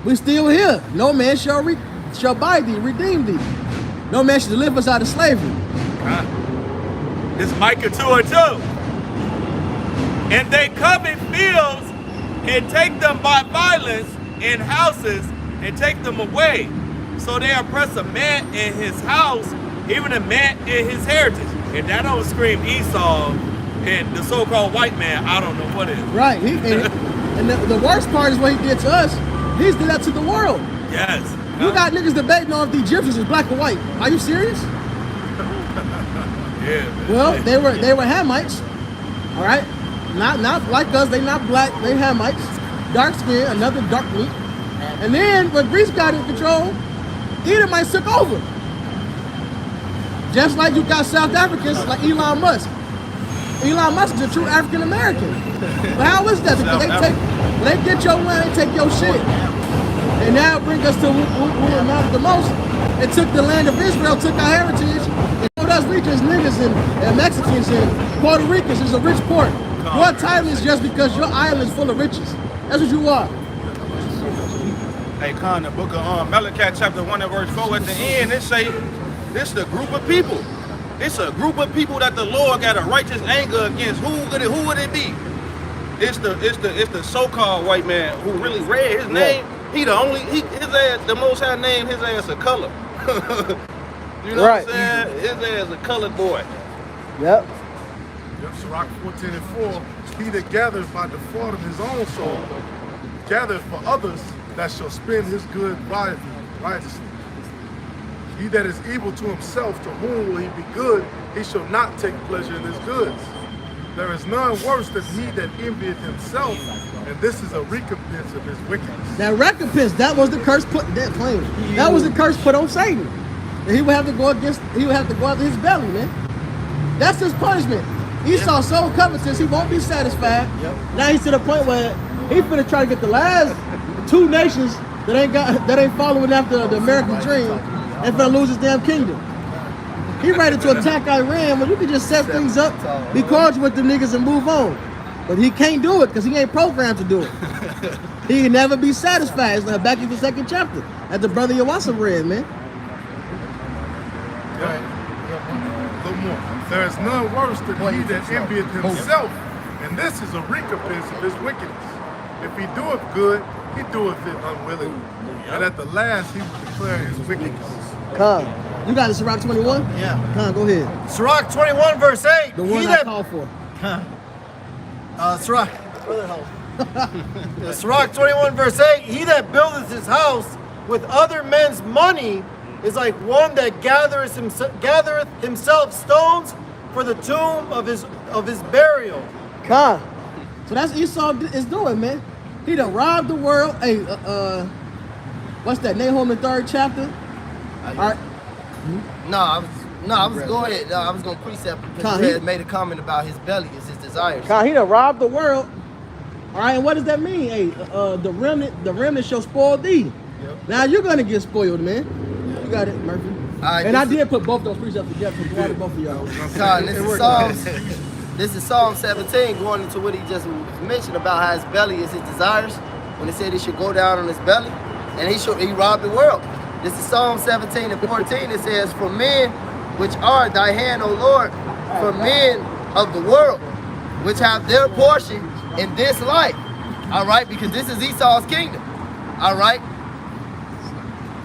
We still here. No man shall buy thee, redeem thee. No man shall deliver us out of slavery. This is Micah 2:2. And they covet fields and take them by violence, in houses and take them away. So they oppress a man in his house, even a man in his heritage. If that don't scream Esau and the so-called white man, I don't know what is. Right. And the worst part is what he did to us. He's did that to the world. Yes. You got niggas debating on if the Egyptians was black or white. Are you serious? Yeah, man. Well, they were Hamites. All right. Not like us. They not black. They Hamites. Dark skin, another dark meat. And then when Greece got in control, Edomites took over. Just like you got South Africans like Elon Musk. Elon Musk is a true African American. But how is that? Because they get your land, they take your shit. And now bring us to who matters the most. It took the land of Israel, took our heritage, and showed us we just niggas and Mexicans and Puerto Ricans is a rich port. Your title is just because your island is full of riches. That's what you are. Hey, Khan, the book of Malachi chapter 1 and verse 4 at the end, it say, this is a group of people. It's a group of people that the Lord got a righteous anger against. Who would it be? It's the so-called white man who really read his name. He the only, his ass, the Most High named his ass a color. You know what I'm saying? His ass a colored boy. Yep. Sirach 14 and 4, he that gathereth by default of his own soul, gathereth for others that shall spend his good righteously. He that is evil to himself, to whom will he be good? He shall not take pleasure in his goods. There is none worse than he that envieth himself, and this is a recompense of his wickedness. That recompense, that was the curse put that was the curse put on Satan. And he would have to go after his belly, man. That's his punishment. Esau so covetous, he won't be satisfied. Now he's to the point where he finna try to get the last two nations that ain't following after the American dream and finna lose his damn kingdom. He ready to attack Iran when you can just set things up, be cordial with them niggas and move on. But he can't do it because he ain't programmed to do it. He can never be satisfied. It's like back in the second chapter that the brother Yawasa read, man. A little more. There is none worse than he that envieth himself, and this is a recompense of his wickedness. If he doeth good, he doeth it unwillingly. And at the last he will declare his wickedness. Come. You got it, Sirach 21? Yeah. Come, go ahead. Sirach 21 verse 8. The one I called for. Sirach. Sirach 21 verse 8. He that buildeth his house with other men's money is like one that gathereth himself stones for the tomb of his burial. Come. So that's Esau is doing, man. He done robbed the world. Hey, what's that? Nahum the 3rd chapter. All right. I was going ahead. I was going to precept because he had made a comment about his belly is his desires. He done robbed the world. All right, and what does that mean? Hey, the remnant shall spoil thee. Yep. Now you're gonna get spoiled, man. You got it, Murphy. And I did put both those precepts together for both of y'all. This is Psalm 17 going into what he just mentioned about how his belly is his desires. When it said he should go down on his belly, and he robbed the world. This is Psalm 17 and 14. It says, "For men which are thy hand, O Lord, for men of the world, which have their portion in this life." All right, because this is Esau's kingdom. All right.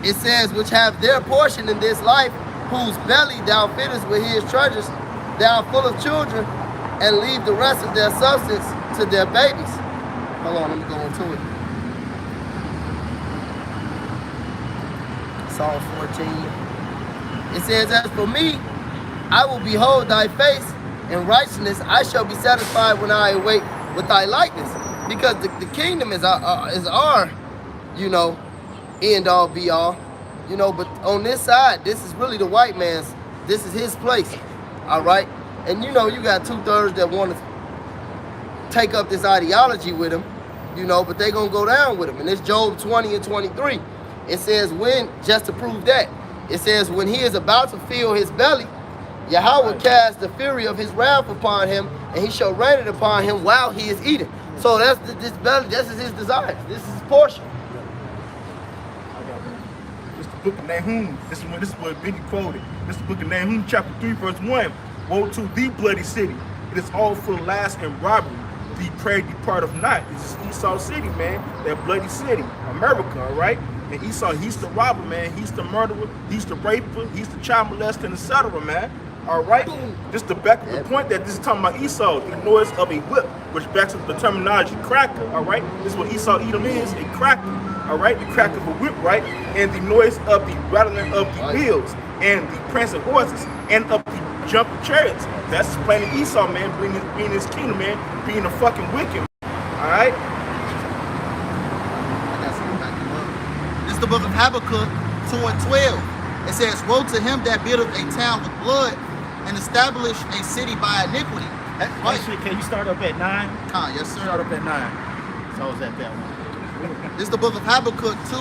It says, "which have their portion in this life, whose belly thou fittest with his treasures, thou full of children, and leave the rest of their substance to their babies." Hold on, let me go into it. Psalm 14. It says, "As for me, I will behold thy face, in righteousness I shall be satisfied when I awake with thy likeness." because the kingdom is our, you know, end all be all, you know. But on this side, this is really the white man's. This is his place, all right. And you know, you got 2/3 that want to take up this ideology with him, you know, but they gonna go down with him. And it's Job 20 and 23. It says when, just to prove that, it says when he is about to fill his belly, Yahweh cast the fury of his wrath upon him, and he shall rain it upon him while he is eating. So that's this belly. This is his desires. This is his portion. This is the book of Nahum. This is what Benny quoted. This is the book of Nahum, chapter 3, verse 1. Woe to thee, bloody city! It is all full of lies and robbery. Thee pray depart of not. This is Esau City, man. That bloody city, America, all right? And Esau, he's the robber, man. He's the murderer. He's the raper. He's the child molester, etc., man. All right? Just to back up the point that this is talking about Esau, the noise of a whip, which backs up the terminology cracker, all right? This is what Esau Edom is, a cracker, all right? The crack of a whip, right? And the noise of the rattling of the wheels, and the prancing horses, and of the jumping chariots. That's explaining Esau, man, being his kingdom, man, being a fucking wicked, all right? This is the book of Habakkuk 2 and 12. It says, woe to him that buildeth a town with blood and establish a city by iniquity. Right. Can you start up at 9? Yes, sir. Start up at 9. So I was at that one. This is the book of Habakkuk 2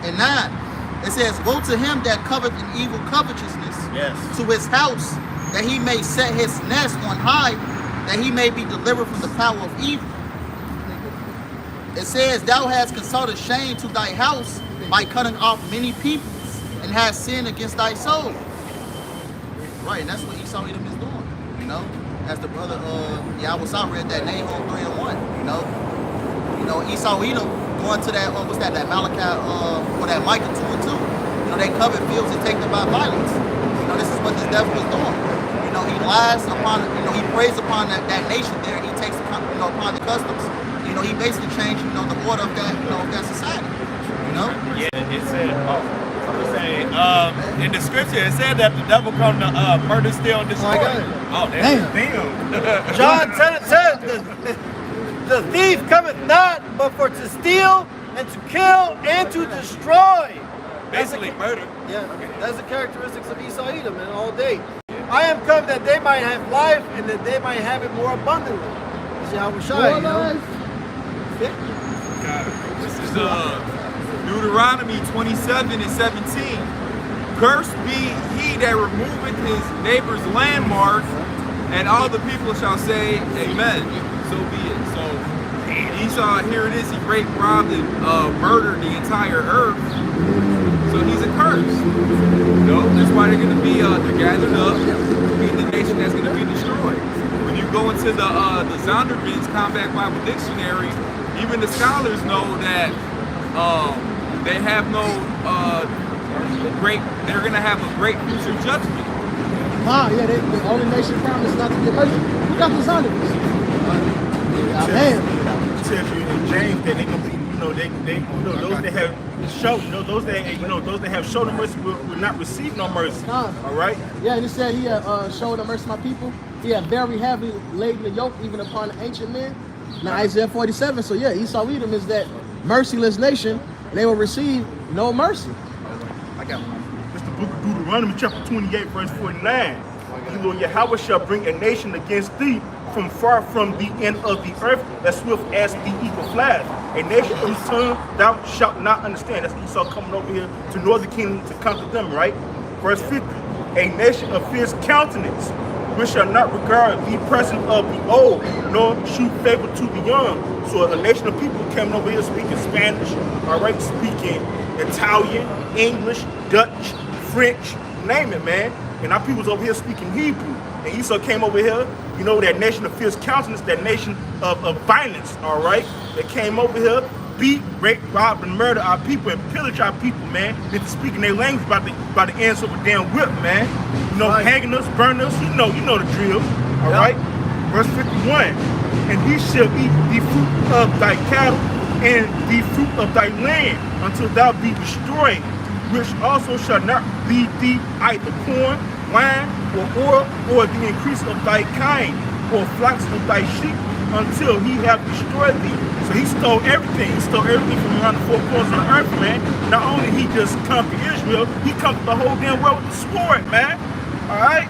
and 9. It says, woe to him that coveteth an evil covetousness, Yes. to his house, that he may set his nest on high, that he may be delivered from the power of evil. It says, thou hast consulted shame to thy house by cutting off many peoples, and hast sinned against thy soul. Right, and that's what Esau Edom is doing, you know? As the brother Yahweh read that Nahum 3 and 1, you know? You know, Esau Edom going to that, what's that Malachi, or that Micah 2 and 2. You know, they covet fields and take them by violence. You know, this is what this devil is doing. You know, he lies upon, you know, he preys upon that nation there, and he takes, you know, upon the customs. You know, he basically changed, you know, the order of that, you know, of that society. You know? Yeah, it said, in the scripture, it said that the devil come to murder, steal, and destroy. Oh, damn. John 10 and 10, the thief cometh not but for to steal and to kill and to destroy. Basically murder. Yeah, that's the characteristics of Esau Edom in all day. I am come that they might have life and that they might have it more abundantly. See how we shine, you know? This is Deuteronomy 27 and 17. Cursed be he that removeth his neighbor's landmark, and all the people shall say, Amen. So be it. So Esau, here it is, he raped, robbed, and murdered the entire earth. So he's a curse. You know, that's why they're going to be they're gathered up in the nation that's going to be destroyed. When you go into the Zondervan's Combat Bible Dictionary, even the scholars know that they have no they're going to have a great future judgment. Yeah, the only nation promised not to get mercy. Who got the Zondervans? It tells you in James that they gonna be, you know, those that have shown, those that have shown no mercy will not receive no mercy. All right. Yeah, and it said he showed the mercy to my people. He had very heavily laden the yoke even upon the ancient men. Now Isaiah 47. So yeah, Esau Edom is that merciless nation, and they will receive no mercy. I got one. It's the book of Deuteronomy, chapter 28, verse 49. The Lord Yahweh shall bring a nation against thee from far from the end of the earth, as swift as the eagle flies. A nation whose tongue thou shalt not understand. That's Esau coming over here to northern kingdom to conquer them, right? Verse 50. A nation of fierce countenance, which shall not regard the presence of the old, nor shew favor to the young. So a nation of people coming over here speaking Spanish, all right, speaking Italian, English, Dutch, French, name it, man. And our people's over here speaking Hebrew. And Esau came over here, you know, that nation of fierce countenance, that nation of violence, all right? They came over here, beat, rape, rob, and murder our people and pillage our people, man. Into speaking their language by the ends of a damn whip, man. You know, hanging us, burning us, you know the drill, all right? Verse 51, and he shall eat the fruit of thy cattle and the fruit of thy land until thou be destroyed, which also shall not leave thee either corn, wine, or oil, or the increase of thy kind, or flocks of thy sheep, until he have destroyed thee. So he stole everything. He stole everything from around the four corners of the earth, man. Not only he just conquered Israel, he conquered the whole damn world with the sword, man. All right?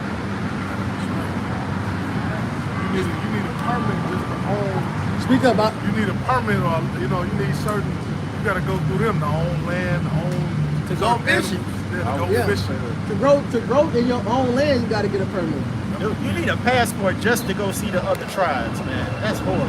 You need a permit just to own. Speak up, Bob. You need a permit, or you need certain. You got to go through them to own land, to own. To go fishing. Yeah, to go Yeah. fishing. To grow in your own land, you got to get a permit. You need a passport just to go see the other tribes, man. That's horrible.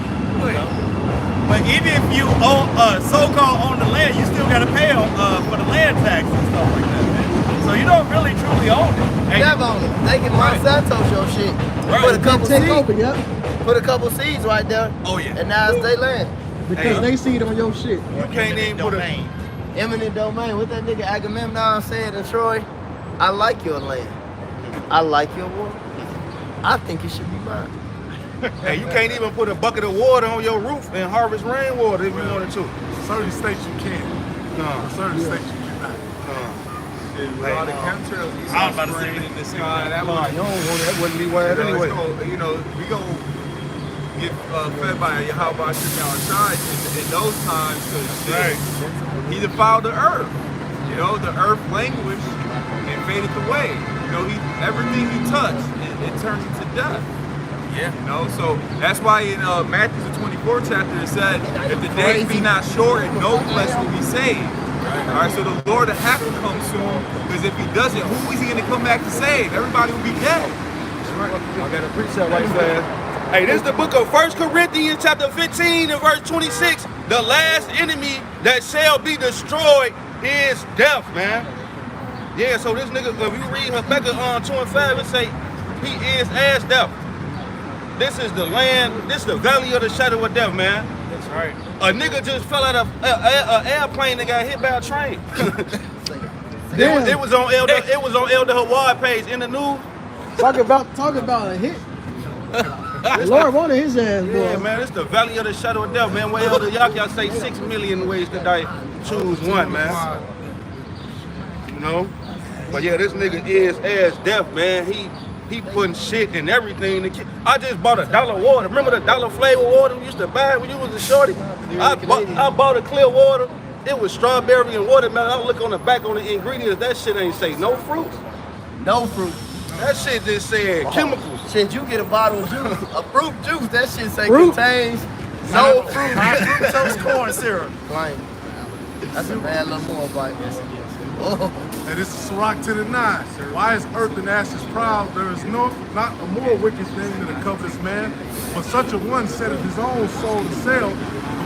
But even if you own, so-called own the land, you still got to pay for the land tax and stuff like that, man. So you don't really truly own it. Hey, Never own it. They can Monsanto your shit. Right. Put a couple Take seeds. over, yep. Put a couple seeds right there. Oh, yeah. And now it's their land. Because they see it on your shit. You can't even put a. Eminent domain. What that nigga Agamemnon said in Troy? I like your land. I like your water. I think it should be mine. Hey, you can't even put a bucket of water on your roof and harvest rainwater if you wanted to. Certain states you can. No. Certain states you cannot. All the chemtrails we I saw was about to say spraying in the that. sky, that was, That wouldn't be wide anyway. we go get fed by Yahweh Shem outside in those times because he defiled the earth. The earth languished and faded away. Everything he touched, it turns into death. Yeah. So that's why in Matthew the 24th chapter it said, if the days be not shortened, no flesh will be saved. All right, so the Lord will have to come soon, because if he doesn't, who is he going to come back to save? Everybody will be dead. I got to preach that right fast. Hey, this is the book of 1 Corinthians chapter 15 and verse 26. The last enemy that shall be destroyed is death, man. Yeah, so this nigga, if you read Habakkuk 2 and 5, it say, he is as death. This is the land, this is the valley of the shadow of death, man. That's right. A nigga just fell out of an airplane that got hit by a train. It was on Elder Hawaii page in the news. Talk about a hit. The Lord wanted his ass, boy. Yeah, man, it's the valley of the shadow of death, man. Where Elder Yahya say 6 million ways to die. Choose one, man. But yeah, this nigga is as death, man. He putting shit in everything. I just bought $1 water. Remember the $1 flavor water we used to buy when you was a shorty? I bought a clear water. It was strawberry and watermelon. I look on the back on the ingredients. That shit ain't say no fruit. No fruit. That shit just said chemicals. Shit, you get a bottle of juice, a fruit juice, that shit say contains no fruit. Fructose corn syrup. Like, that's a bad little more bite. Oh. And this is Sirach 10 and 9. Why is earth and ashes proud? There is not a more wicked thing than a covetous man, but such a one setteth his own soul to sell,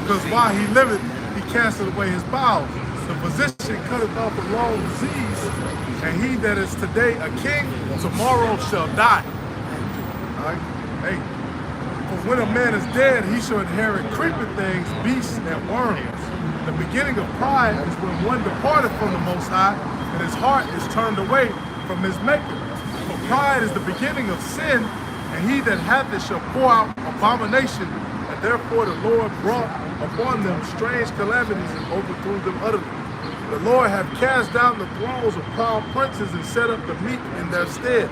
because while he liveth, he casteth away his bowels. The physician cutteth off a long disease, and he that is today a king, tomorrow shall die. All right? Hey, for when a man is dead, he shall inherit creeping things, beasts, and worms. The beginning of pride is when one departed from the Most High, and his heart is turned away from his Maker. For pride is the beginning of sin, and he that hath it shall pour out abomination. And therefore the Lord brought upon them strange calamities and overthrew them utterly. The Lord hath cast down the thrones of proud princes and set up the meek in their stead.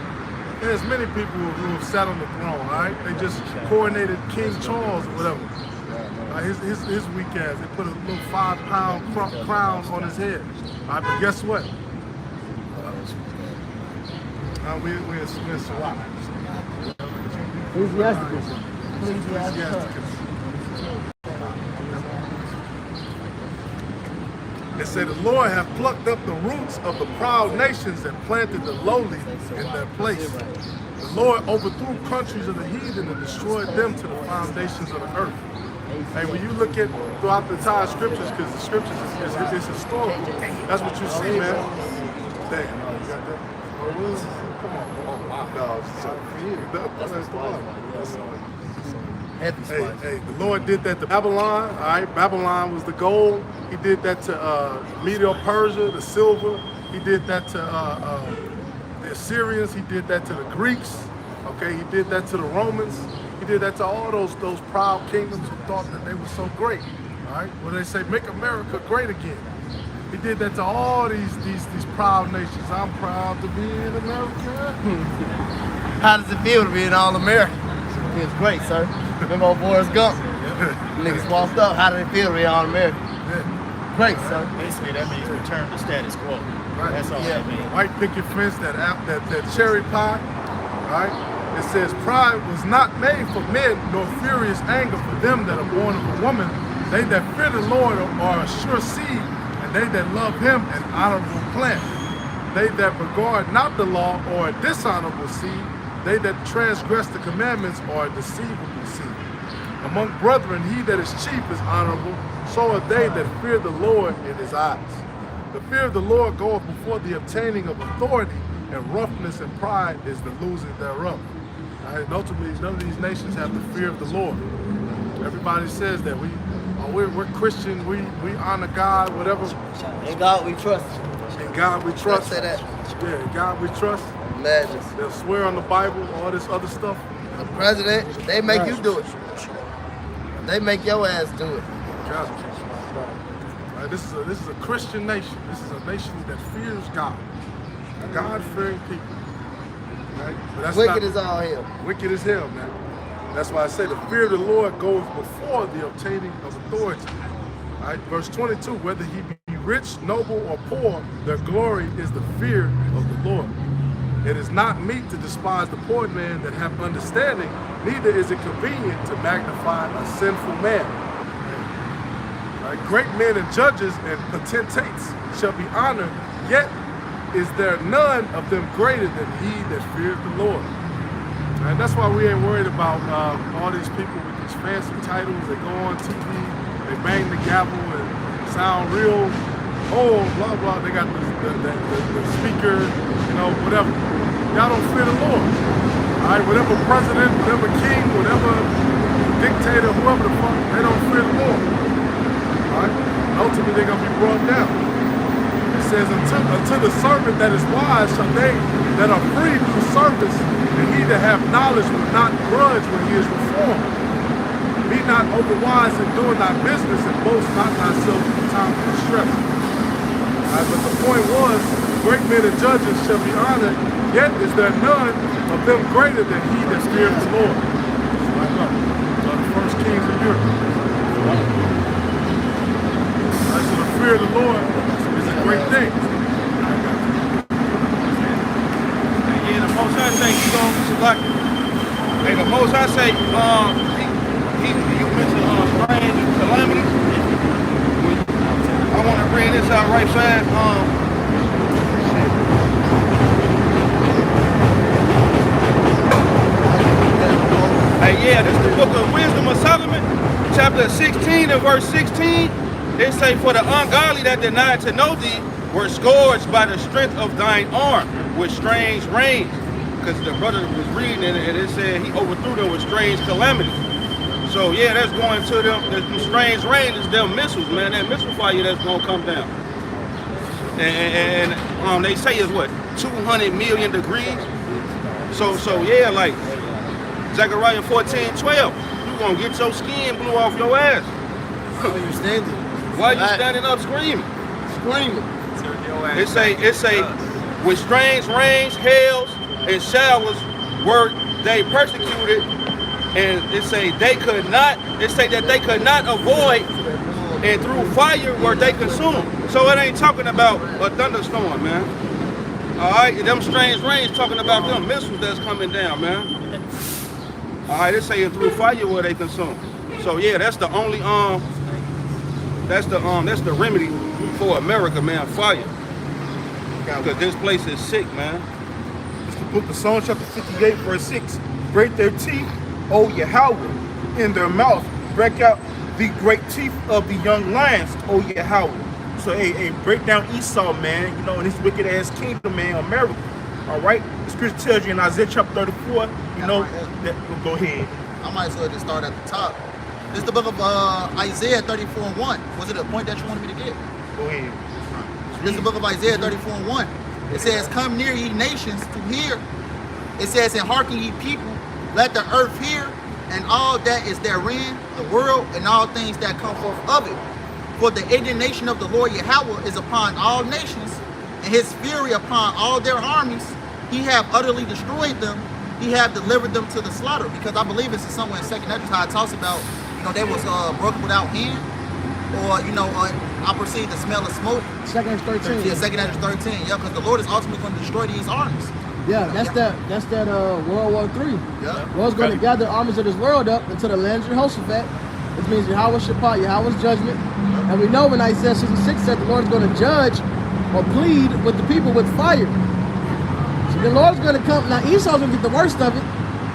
There's many people who have sat on the throne, all right? They just coronated King Charles or whatever. His weak ass, they put a little 5-pound crown on his head. All right, but guess what? We're in Sirach. Ecclesiasticus. It said, the Lord hath plucked up the roots of the proud nations and planted the lowly in their place. The Lord overthrew countries of the heathen and destroyed them to the foundations of the earth. Hey, when you look at throughout the entire scriptures, because the scriptures is historical, that's what you see, man. Damn, you got that? Come on. Oh, wow. No, for you. That's the one. Hey, the Lord did that to Babylon, all right? Babylon was the gold. He did that to Medo-Persia, the silver. He did that to the Assyrians. He did that to the Greeks. Okay, he did that to the Romans. He did that to all those proud kingdoms who thought that they were so great. All right, well they say make America great again. He did that to all these proud nations. I'm proud to be in America. How does it feel to be an all-American? It feels great, sir. Remember old Forrest Gump? Niggas walked up. How did it feel to be on America? Great, son. Basically, that means return to status quo. Right. That's all Yeah. that means. White picket fence, that cherry pie, right? It says, pride was not made for men, nor furious anger for them that are born of a woman. They that fear the Lord are a sure seed, and they that love him an honorable plant. They that regard not the law are a dishonorable seed. They that transgress the commandments are a deceivable seed. Among brethren, he that is chief is honorable, so are they that fear the Lord in his eyes. The fear of the Lord goeth before the obtaining of authority, and roughness and pride is the losing thereof. And ultimately, none of these nations have the fear of the Lord. Everybody says that we're Christian, we honor God, whatever. In God we trust. In God we trust. Say that. Yeah, in God we trust. Madness. They'll swear on the Bible, all this other stuff. The president, they make you do it. They make your ass do it. God. Right, this is a Christian nation. This is a nation that fears God. A God-fearing people. Right? But that's Wicked not, as all hell. Wicked as hell, man. That's why I say the fear of the Lord goes before the obtaining of authority. Right? Verse 22, whether he be rich, noble, or poor, their glory is the fear of the Lord. It is not meet to despise the poor man that have understanding, neither is it convenient to magnify a sinful man. Right? Great men and judges and potentates shall be honored, yet is there none of them greater than he that fears the Lord. And that's why we ain't worried about all these people with these fancy titles. They go on TV, they bang the gavel and sound real old, blah, blah. They got the speaker, you know, whatever. Y'all don't fear the Lord. All right, whatever president, whatever king, whatever dictator, whoever the fuck, they don't fear the Lord. All right, and ultimately they're going to be brought down. It says, unto the servant that is wise shall they that are free do service, and he that have knowledge will not grudge when he is reformed. Be not overwise in doing thy business, and boast not thyself in time of distress. Right, but the point was, great men and judges shall be honored, yet is there none of them greater than he that fears the Lord. Right, so the first kings of Europe. Right, so the fear of the Lord is a great thing. Yeah, the Most High say he gonna select. Hey, the Most High say, you mentioned strange calamity. I want to bring this out right fast. Hey, yeah, this is the book of Wisdom of Solomon, chapter 16 and verse 16. It say, for the ungodly that denied to know thee were scourged by the strength of thine arm with strange rains. Because the brother was reading it and it said he overthrew them with strange calamity. So yeah, that's going to them strange rain is them missiles, man. That missile fire that's gonna come down. And they say it's what, 200 million degrees. So yeah, like Zechariah 14:12, you gonna get your skin blew off your ass. Why are you standing? Why you standing up screaming? Screaming. It say with strange rains, hails, and showers were they persecuted, and it say that they could not avoid, and through fire were they consumed. So it ain't talking about a thunderstorm, man. All right, them strange rains talking about them missiles that's coming down, man. All right, it say through fire were they consumed. So yeah, that's the only that's the remedy for America, man. Fire. Because this place is sick, man. It's the book of Psalms chapter 58 verse 6. Break their teeth, O Yahweh, in their mouth. Break out the great teeth of the young lions, O Yahweh. So hey, break down Esau, man, you know, in his wicked ass kingdom, man, America. All right? The scripture tells you in Isaiah chapter 34, you know, that, well, go ahead. I might as well just start at the top. This is the book of Isaiah 34:1. Was it a point that you wanted me to get? Go ahead. This is the book of Isaiah 34:1. It says, come near ye nations to hear. It says, and hearken ye people, let the earth hear, and all that is therein, the world, and all things that come forth of it. For the indignation of the Lord Yahweh is upon all nations, and his fury upon all their armies. He hath utterly destroyed them, he had delivered them to the slaughter, because I believe it's somewhere in 2nd Ezra how it talks about, they was broken without hand, or I perceived the smell of smoke. 2nd Ezra 13. Yeah, 2nd Ezra 13. Yeah, because the Lord is ultimately going to destroy these armies. Yeah, that's that World War III. Yeah. Lord's going to gather armies of this world up into the land of Jehoshaphat, which means Yahweh Shaphat, Yahweh's judgment. And we know in Isaiah 66 that the Lord is going to judge or plead with the people with fire. So the Lord's going to come. Now Esau's going to get the worst of it.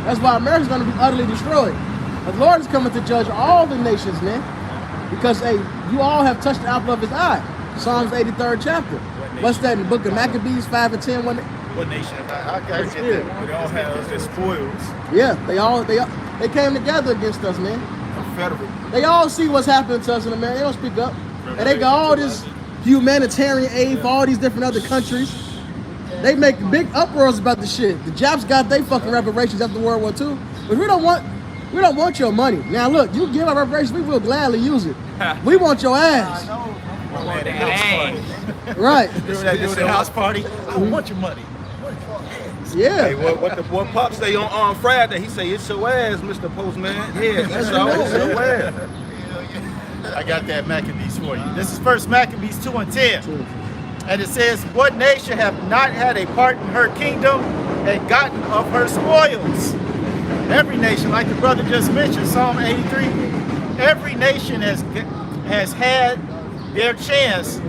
That's why America's going to be utterly destroyed. But the Lord is coming to judge all the nations, man. Because, hey, you all have touched the apple of his eye. Psalms 83rd chapter. What's that in the book of Maccabees 5 and 10? What nation? I got it. They all have their spoils. Yeah, they came together against us, man. Federal. They all see what's happening to us in America. They don't speak up. And they got all this humanitarian aid for all these different other countries. They make big uproars about the shit. The Japs got their fucking reparations after World War II. But we don't want your money. Now look, you give our reparations, we will gladly use it. We want your ass. Right. Do the house party. I don't want your money. Yeah. Hey, what Pop say on Friday? He say, it's your ass, Mr. Postman. Yeah, it's your ass. I got that Maccabees for you. This is 1 Maccabees 2 and 10. And it says, what nation have not had a part in her kingdom and gotten of her spoils? Every nation, like the brother just mentioned, Psalm 83, every nation has had their chance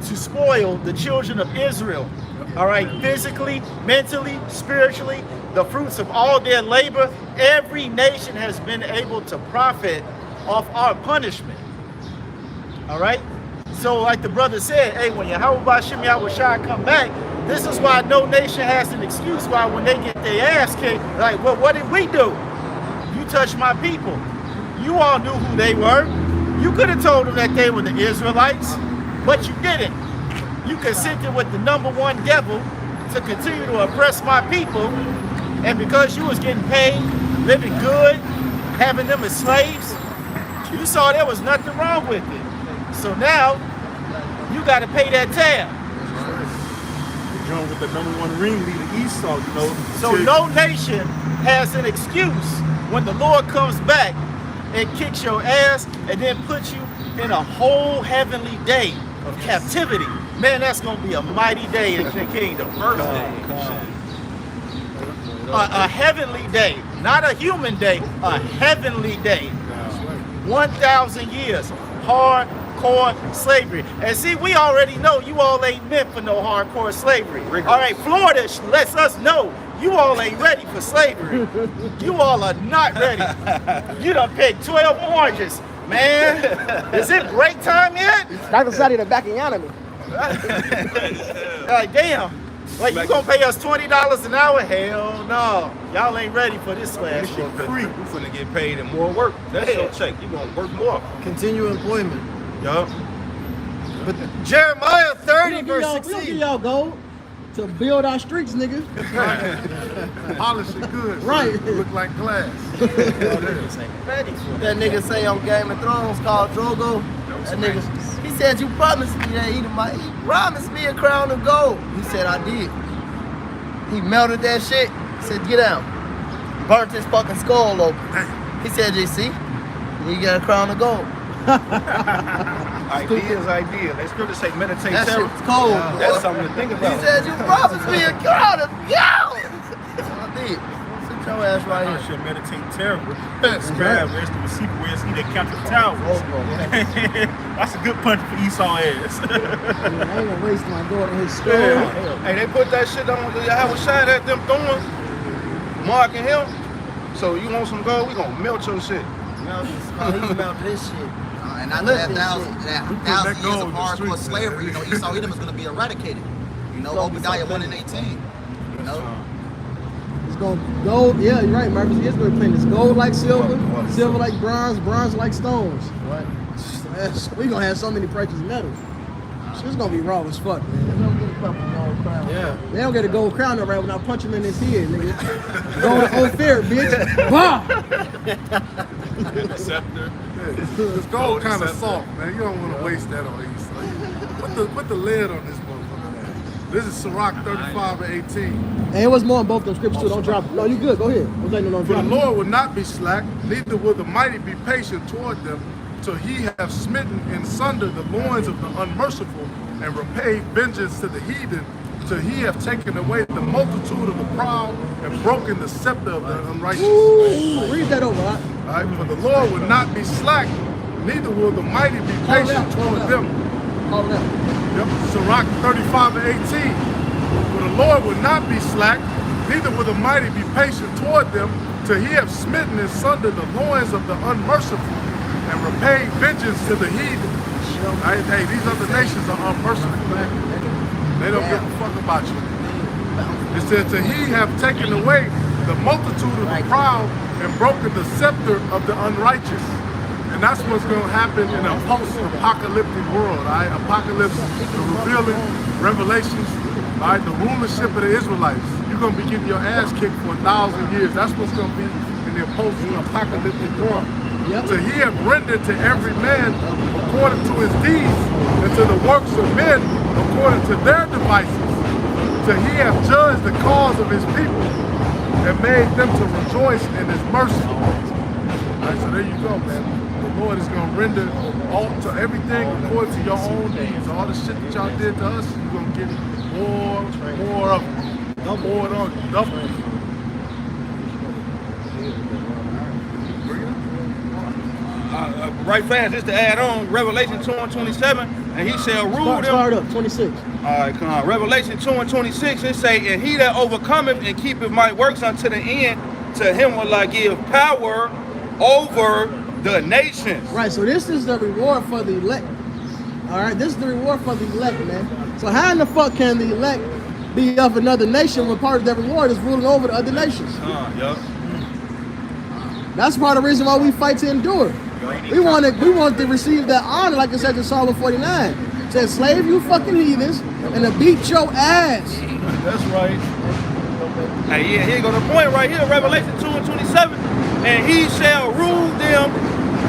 to spoil the children of Israel. All right, physically, mentally, spiritually, the fruits of all their labor. Every nation has been able to profit off our punishment. All right? So like the brother said, hey, when Yahweh Bashim Yahweh Shai come back, this is why no nation has an excuse why when they get their ass kicked, like, well, what did we do? You touched my people. You all knew who they were. You could have told them that they were the Israelites, but you didn't. You consented with the #1 devil to continue to oppress my people, and because you was getting paid, living good, having them as slaves, you saw there was nothing wrong with it. So now, you got to pay that tab. Join with the #1 ringleader Esau, So no nation has an excuse when the Lord comes back and kicks your ass and then puts you in a whole heavenly day of captivity. Man, that's going to be a mighty day in the kingdom. A heavenly day, not a human day, a heavenly day. 1,000 years, hardcore slavery. And see, we already know you all ain't meant for no hardcore slavery. All right, Florida lets us know you all ain't ready for slavery. You all are not ready. You done picked 12 oranges. Man, is it break time yet? Dr. Sadi the backing enemy. Like, damn. Like, you gonna pay us $20 an hour? Hell no. Y'all ain't ready for this slash shit. We finna get paid and more work. That's your check. You gonna work more. Continue employment. Yup. But Jeremiah 30 verse We don't give 16. y'all gold to build our streets, nigga. Polish it good. So Right. it look like glass. That nigga say on Game of Thrones called Drogo. That nigga, he said you promised me that he promised me a crown of gold. He said I did. He melted that shit. He said get out. Burnt his fucking skull open. He said, JC, you got a crown of gold. Idea. They scripture say meditate That terror. shit's cold. That's something to think He about. said you promised me a crown of gold. That's what I did. Sit your ass right I here. should meditate terror. Scribe, where's the receiver? Where's he that counted the towers? That's a good punch for Esau ass. I ain't gonna waste my gold in his skull. Hey, they put that shit on Yahweh Shai at them throwing, marking him. So you want some gold? We gonna melt your shit. He melted this shit. And after Look that this thousand, shit. that We put 1,000 that years gold of in the hardcore streets, slavery, man. Esau Edom is going to be eradicated. Obadiah 1 and 18. It's gonna gold. Yeah, you're right, Marcus. It's gonna be playing this gold like silver, silver like bronze, bronze like stones. What? We gonna have so many precious metals. It's gonna be raw as fuck, man. Yeah. They don't get a gold crown right when I punch him in his head, nigga. Gold Ophir, bitch. Bah! Scepter. This gold kind of soft, man. You don't want to waste that on Esau. Put the lid on this motherfucker. This is Sirach 35 and 18. And it was more in both those scriptures too. Don't drop it. No, you good. Go ahead. Don't For the drop it. Lord will not be slack, neither will the mighty be patient toward them, till he have smitten in sunder the loins of the unmerciful, and repaid vengeance to the heathen, till he have taken away the multitude of the proud, and broken the scepter of the unrighteous. Ooh, read that over. Huh? All right, for the Lord will not be slack, neither will the mighty be patient toward them. Hold it up. Yep, Sirach 35 and 18. For the Lord will not be slack, neither will the mighty be patient toward them, till he have smitten in sunder the loins of the unmerciful, and repaid vengeance to the heathen. Right? Hey, these other nations are unmerciful, man. They don't give a fuck about you. It says, till he have taken away the multitude of the proud, and broken the scepter of the unrighteous. And that's what's going to happen in a post-apocalyptic world, all right? Apocalypse, the revealing, revelations, all right? The rulership of the Israelites. You're going to be getting your ass kicked for 1,000 years. That's what's going to be in the post-apocalyptic world. Yep. So he hath rendered to every man according to his deeds, and to the works of men according to their devices. So he hath judged the cause of his people, and made them to rejoice in his mercy. All right, so there you go, man. The Lord is going to render all to everything according to your own deeds. All the shit that y'all did to us, you're going to get more of it. More on you, double. Right fast, just to add on, Revelation 2 and 27, and he shall rule them. Start up, 26. All right, come on. Revelation 2 and 26, it say, and he that overcometh and keepeth my works unto the end, to him will I give power over the nations. Right, so this is the reward for the elect. All right, this is the reward for the elect, man. So how in the fuck can the elect be of another nation when part of their reward is ruling over the other nations? Yup. That's part of the reason why we fight to endure. We want to receive that honor, like it says in Psalm 49. It says, slave you fucking heathens, and to beat your ass. That's right. Hey, yeah, here go the point right here, Revelation 2 and 27. And he shall rule them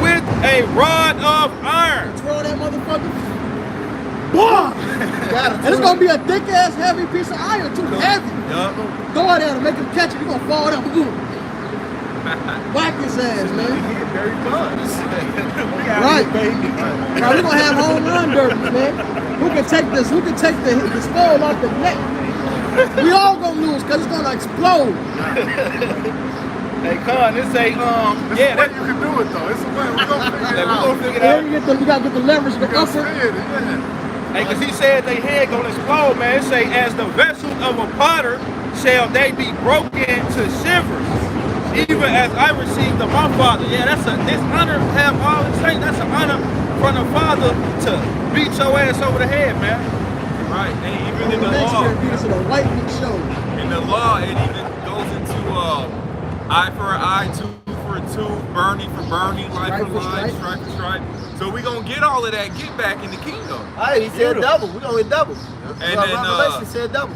with a rod of iron. Throw that motherfucker. Boom! And it's gonna be a thick ass, heavy piece of iron too, heavy. Yup. Throw it at him, make him catch it. You're gonna fall down. Boom. Whack his ass, man. Right. Now we're gonna have home run derbies, man. Who can take this? Who can take the skull off the neck? We all gonna lose because it's gonna explode. Hey, Con, this say, It's yeah, a way you can do it, though. It's a way. We're going to figure it we're out. gonna figure it And out. you gotta get the leverage, the You gotta upper. spin it, yeah. Hey, cause he said they head gonna explode, man. It say, as the vessel of a potter shall they be broken to shivers, even as I received of my father. Yeah, that's this honor have all it say. That's an honor from the father to beat your ass over the head, man. Right, and even in the Next law, year, beat us in a white meat show. in the law, it even goes into eye for an eye, tooth for a tooth, burning for burning, life Stripe for for life, stripe. stripe for stripe. So we gonna get all of that get back in the kingdom. Hey, he said double. We're going to get double. And Well, then Revelation said double.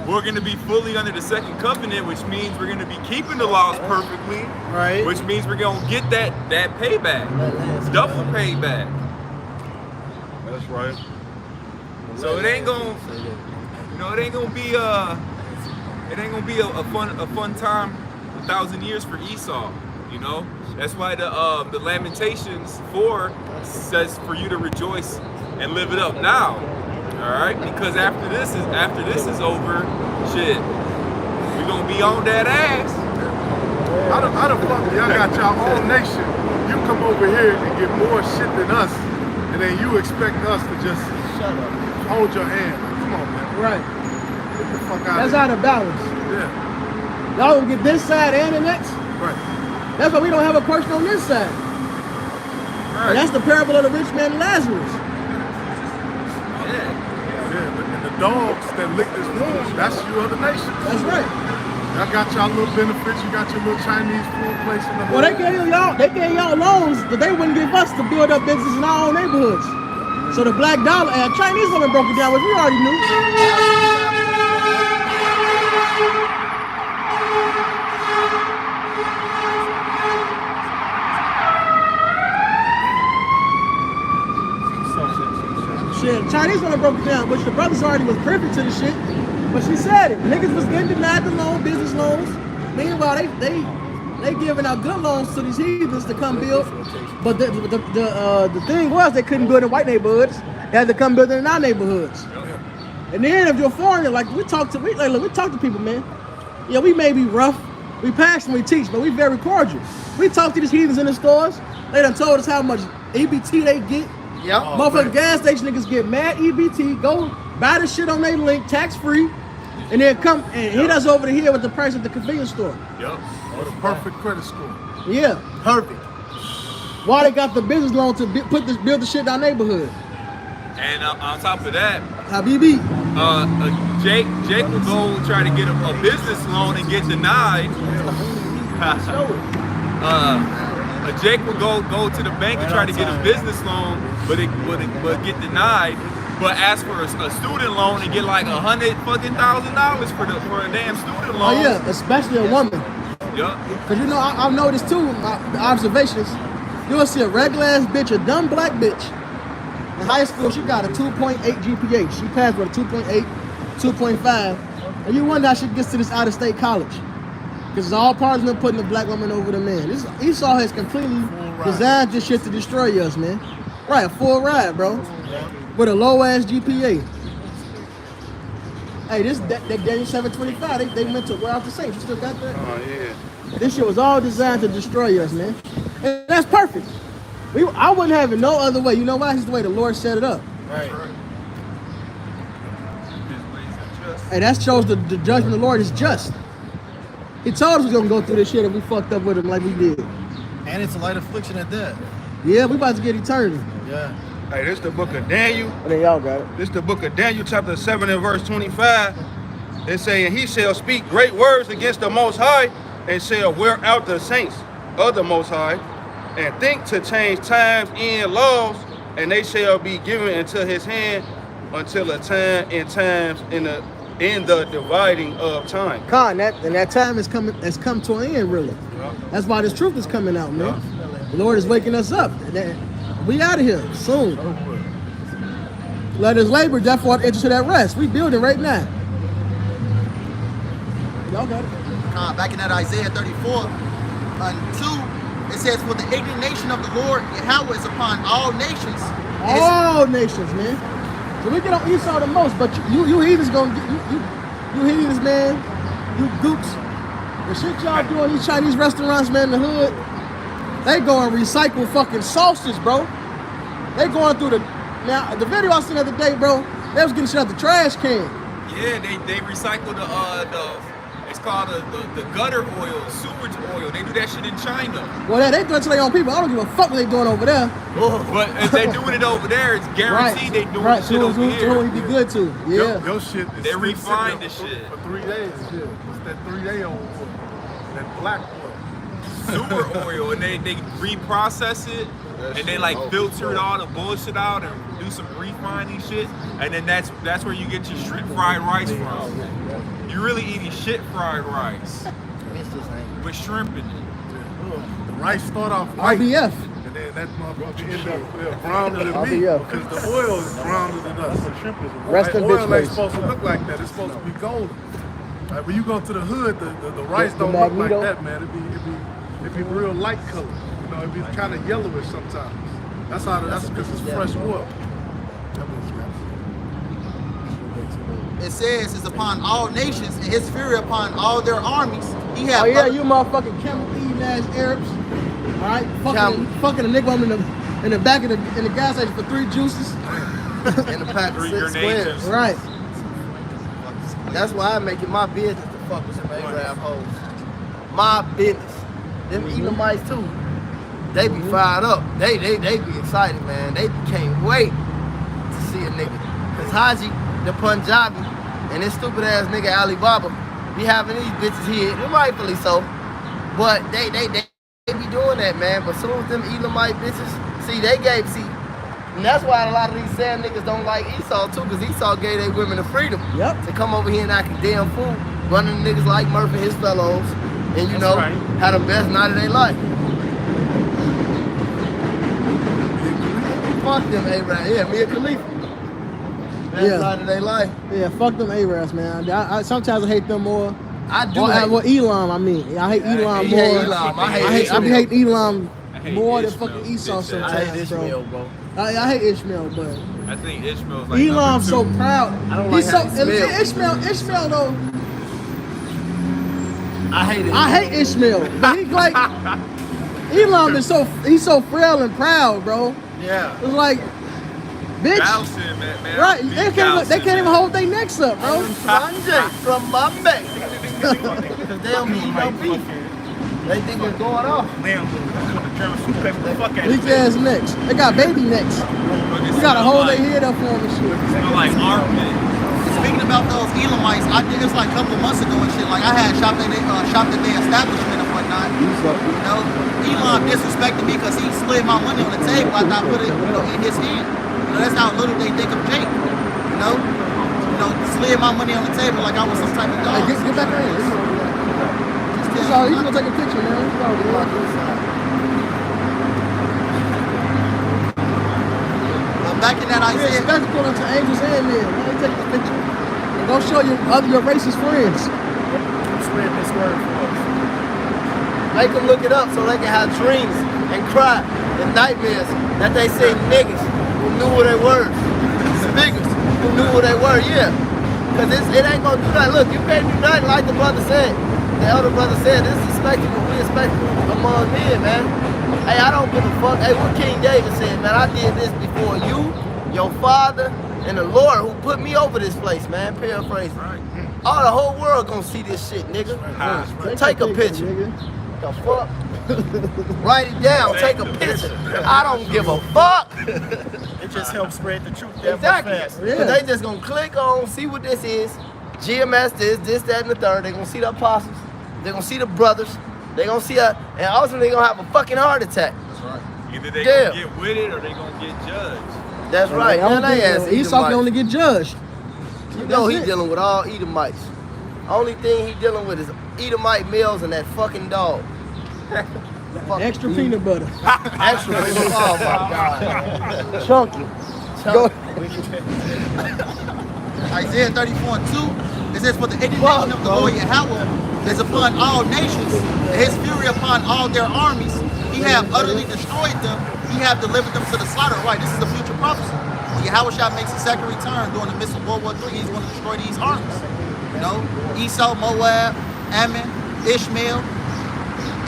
we're gonna be fully under the second covenant, which means we're gonna be keeping the laws perfectly, Right. which means we're gonna get that payback, double payback. That's right. So it ain't gonna, it ain't gonna be a fun time, 1,000 years for Esau. You know, that's why the Lamentations 4 says for you to rejoice and live it up now. All right, because after this is over, shit, we gonna be on that ass. How the fuck y'all got your own nation? You come over here and get more shit than us, and then you expect us to just Shut up. hold your hand. Like, come on, man. Right. Get the fuck out That's of out of balance. here. Yeah, Y'all gonna get this side and the next. right. That's why we don't have a person on this side. And that's the parable of the rich man and Lazarus. Yeah, but and the dogs that lick this wound, that's your other nation. That's right. Y'all got y'all little benefits. You got your little Chinese food place in the Well, they gave y'all loans that they wouldn't give us to build up business in our own neighborhoods. So the black dollar, Chinese women broke it down, which we already knew. Shit, Chinese women broke it down, but which the brothers already was privy to the shit. But she said it. Niggas was getting denied the loan, business loans. Meanwhile, they giving out good loans to these heathens to come build. But the thing was they couldn't build in white neighborhoods. They had to come build in our neighborhoods. And then if you're a foreigner, like we talk to people, man. Yeah, we may be rough, we passionately teach, but we very cordial. We talk to these heathens in the stores. They done told us how much EBT they get. Yep. Motherfucking gas station niggas get mad EBT, go buy the shit on their link, tax free, and then come and hit us over the head with the price at the convenience store. Yup. Or the perfect credit score. Yeah, Perfect. why they got the business loan to build the shit in our neighborhood? And on top of that, Habibi. Jake will go try to get a business loan and get denied. Jake will go to the bank and try to get a business loan, but get denied. But ask for a student loan and get like $100,000 for a damn student loan. Oh yeah, especially a woman. Yup. Cause you know I've noticed too, the observations. You'll see a regular ass bitch, a dumb black bitch. In high school, she got a 2.8 GPA. She passed with a 2.8, 2.5. And you wonder how she gets to this out-of-state college. Because it's all part of them putting the black woman over the man. Esau has completely designed this shit to destroy us, man. Right, a full ride, bro. With a low-ass GPA. Hey, that Daniel 7:25, they meant to wear out the Saints. You still got that? Oh, yeah. This shit was all designed to destroy us, man. And that's perfect. I wouldn't have it no other way. You know why? It's the way the Lord set it up. Right. And that shows the judgment of the Lord is just. He told us we was gonna go through this shit and we fucked up with him like we did. And it's a light affliction at that. Yeah, we about to get eternity. Yeah. Hey, this the book of Daniel. I think y'all got it. This the book of Daniel, chapter 7 and verse 25. It's saying, he shall speak great words against the Most High and shall wear out the saints of the Most High and think to change times and laws, and they shall be given into his hand until a time and times in the dividing of time. That time has come to an end, really. That's why this truth is coming out, man. The Lord is waking us up. We out of here soon. Let us labor, therefore enter to that rest. We building right now. Y'all got it. Back in that Isaiah 34 and 2, it says, "For the indignation of the Lord Yahweh is upon all nations." All nations, man. So we get on Esau the most, but you heathens gonna get you heathens, man. You goops. The shit y'all do in these Chinese restaurants, man, in the hood, they go and recycle fucking sauces, bro. They going through the video I seen the other day, bro. They was getting shit out the trash can. Yeah, they recycle it's called the gutter oil, sewage oil. They do that shit in China. Well, they do it to their own people. I don't give a fuck what they doing over there. But if they doing it over there, it's guaranteed they doing the shit over here. Who he be good to? Yeah. Your shit is They still refine sitting the shit. for 3 days. Yeah. It's that 3-day-old oil. That black oil. Sewer oil, and they reprocess it, and they like filter all the bullshit out and do some refining shit, and then that's where you get your shrimp fried rice from. You're really eating shit fried rice with shrimp in it. The rice start off white. IBF. And then that motherfucker end up browner than me IBF. because the oil is browner than us. Rest in Oil bitch ain't face. supposed to look like that. It's supposed to be golden. Like when you go to the hood, the rice The don't look like Magneto. that, man. It be real light color. You know, it be kind of yellowish sometimes. That's because it's fresh oil. It says, "Is upon all nations, and his fury upon all their armies." He Oh have yeah, you motherfucking camel eating ass Arabs. All right, fucking a nigga woman in the back of the gas station for 3 juices. And a pack of 6 Grenades. squares. Right. That's why I make it my business to fuck with some Arab hoes. My business. Them Elamites too. They be fired up. They be excited, man. They can't wait to see a nigga. Cause Haji, the Punjabi, and this stupid ass nigga Alibaba be having these bitches here, and rightfully so. But they be doing that, man. But soon as them Elamite bitches, and that's why a lot of these sad niggas don't like Esau too, cause Esau gave their women the freedom to come over here and act a damn fool, running niggas like Murphy and his fellows, and you know, had the best night of their life. Fuck them Abraham, yeah, Mia Khalifa. Best line of their life. Yeah, fuck them Arabs, man. I sometimes I hate them more. I do Well, hate well, Elam, I mean. I hate Elam You more. hate Elam. I hate I be hating Elam I hate more than Ishmael, fucking Esau bitch ass. sometimes, I hate Ishmael, bro. I hate Ishmael, but I think Ishmael's like Elam's so number 2. proud. I don't He's like so how he smells. Ishmael though. I hate it. I hate Ishmael, but he's like Elam is he's so frail and proud, bro. Yeah. It's like, bitch, Galson, man. right? They can't even hold their necks up, bro. Sanjay from Bombay. Because they don't mean no beef. They think it's going off. Weak ass necks. They got baby necks. You gotta hold their head up for them and shit. Smell like armpit. Speaking about those Elamites, I think it's like a couple of months ago and shit. Like I had shopped at their establishment and whatnot. You know, Elam disrespected me because he slid my money on the table after I put it, in his hand. You know, that's how little they think of Jake. You know, slid my money on the table like I was some type of dog. Hey, get back in. He's gonna take a picture, man. Back in that Isaiah. That's pulling to angels and men. Why you take the picture? And go show your racist friends. Spread this word for us. Make them look it up so they can have dreams and cry and nightmares that they say niggas who knew what they were. Niggas who knew what they were, yeah. Because it ain't gonna do that. Look, you can't do nothing like the brother said. The elder brother said, this is expectable. We expect among men, man. Hey, I don't give a fuck. Hey, what King David said, man, I did this before you, your father, and the Lord who put me over this place, man. Paraphrase. Right. All the whole world gonna see this shit, nigga. Take a picture. The fuck? Write it down. Take a picture. I don't give a fuck. It just helps spread the truth. Exactly. Fast. Yeah. They just gonna click on, see what this is. GMS this, that, and the third. They're gonna see the apostles. They're gonna see the brothers. They're gonna see and ultimately they're gonna have a fucking heart attack. That's right. Either they Yeah. gonna get with it or they gonna get judged. That's right. Man, they ass Esau can only get judged. You know That's he it. dealing with all Edomites. Only thing he dealing with is Edomite males and that fucking dog. Extra peanut butter. Extra. Oh my God. Chunky. Isaiah 34:2, it says, for the indignation of the Lord Yahweh is upon all nations, and his fury upon all their armies. He have utterly destroyed them, he have delivered them to the slaughter. Right, this is a future prophecy. When Yahweh shall makes a second return during the midst of World War III, he's going to destroy these armies. You know, Esau, Moab, Ammon, Ishmael.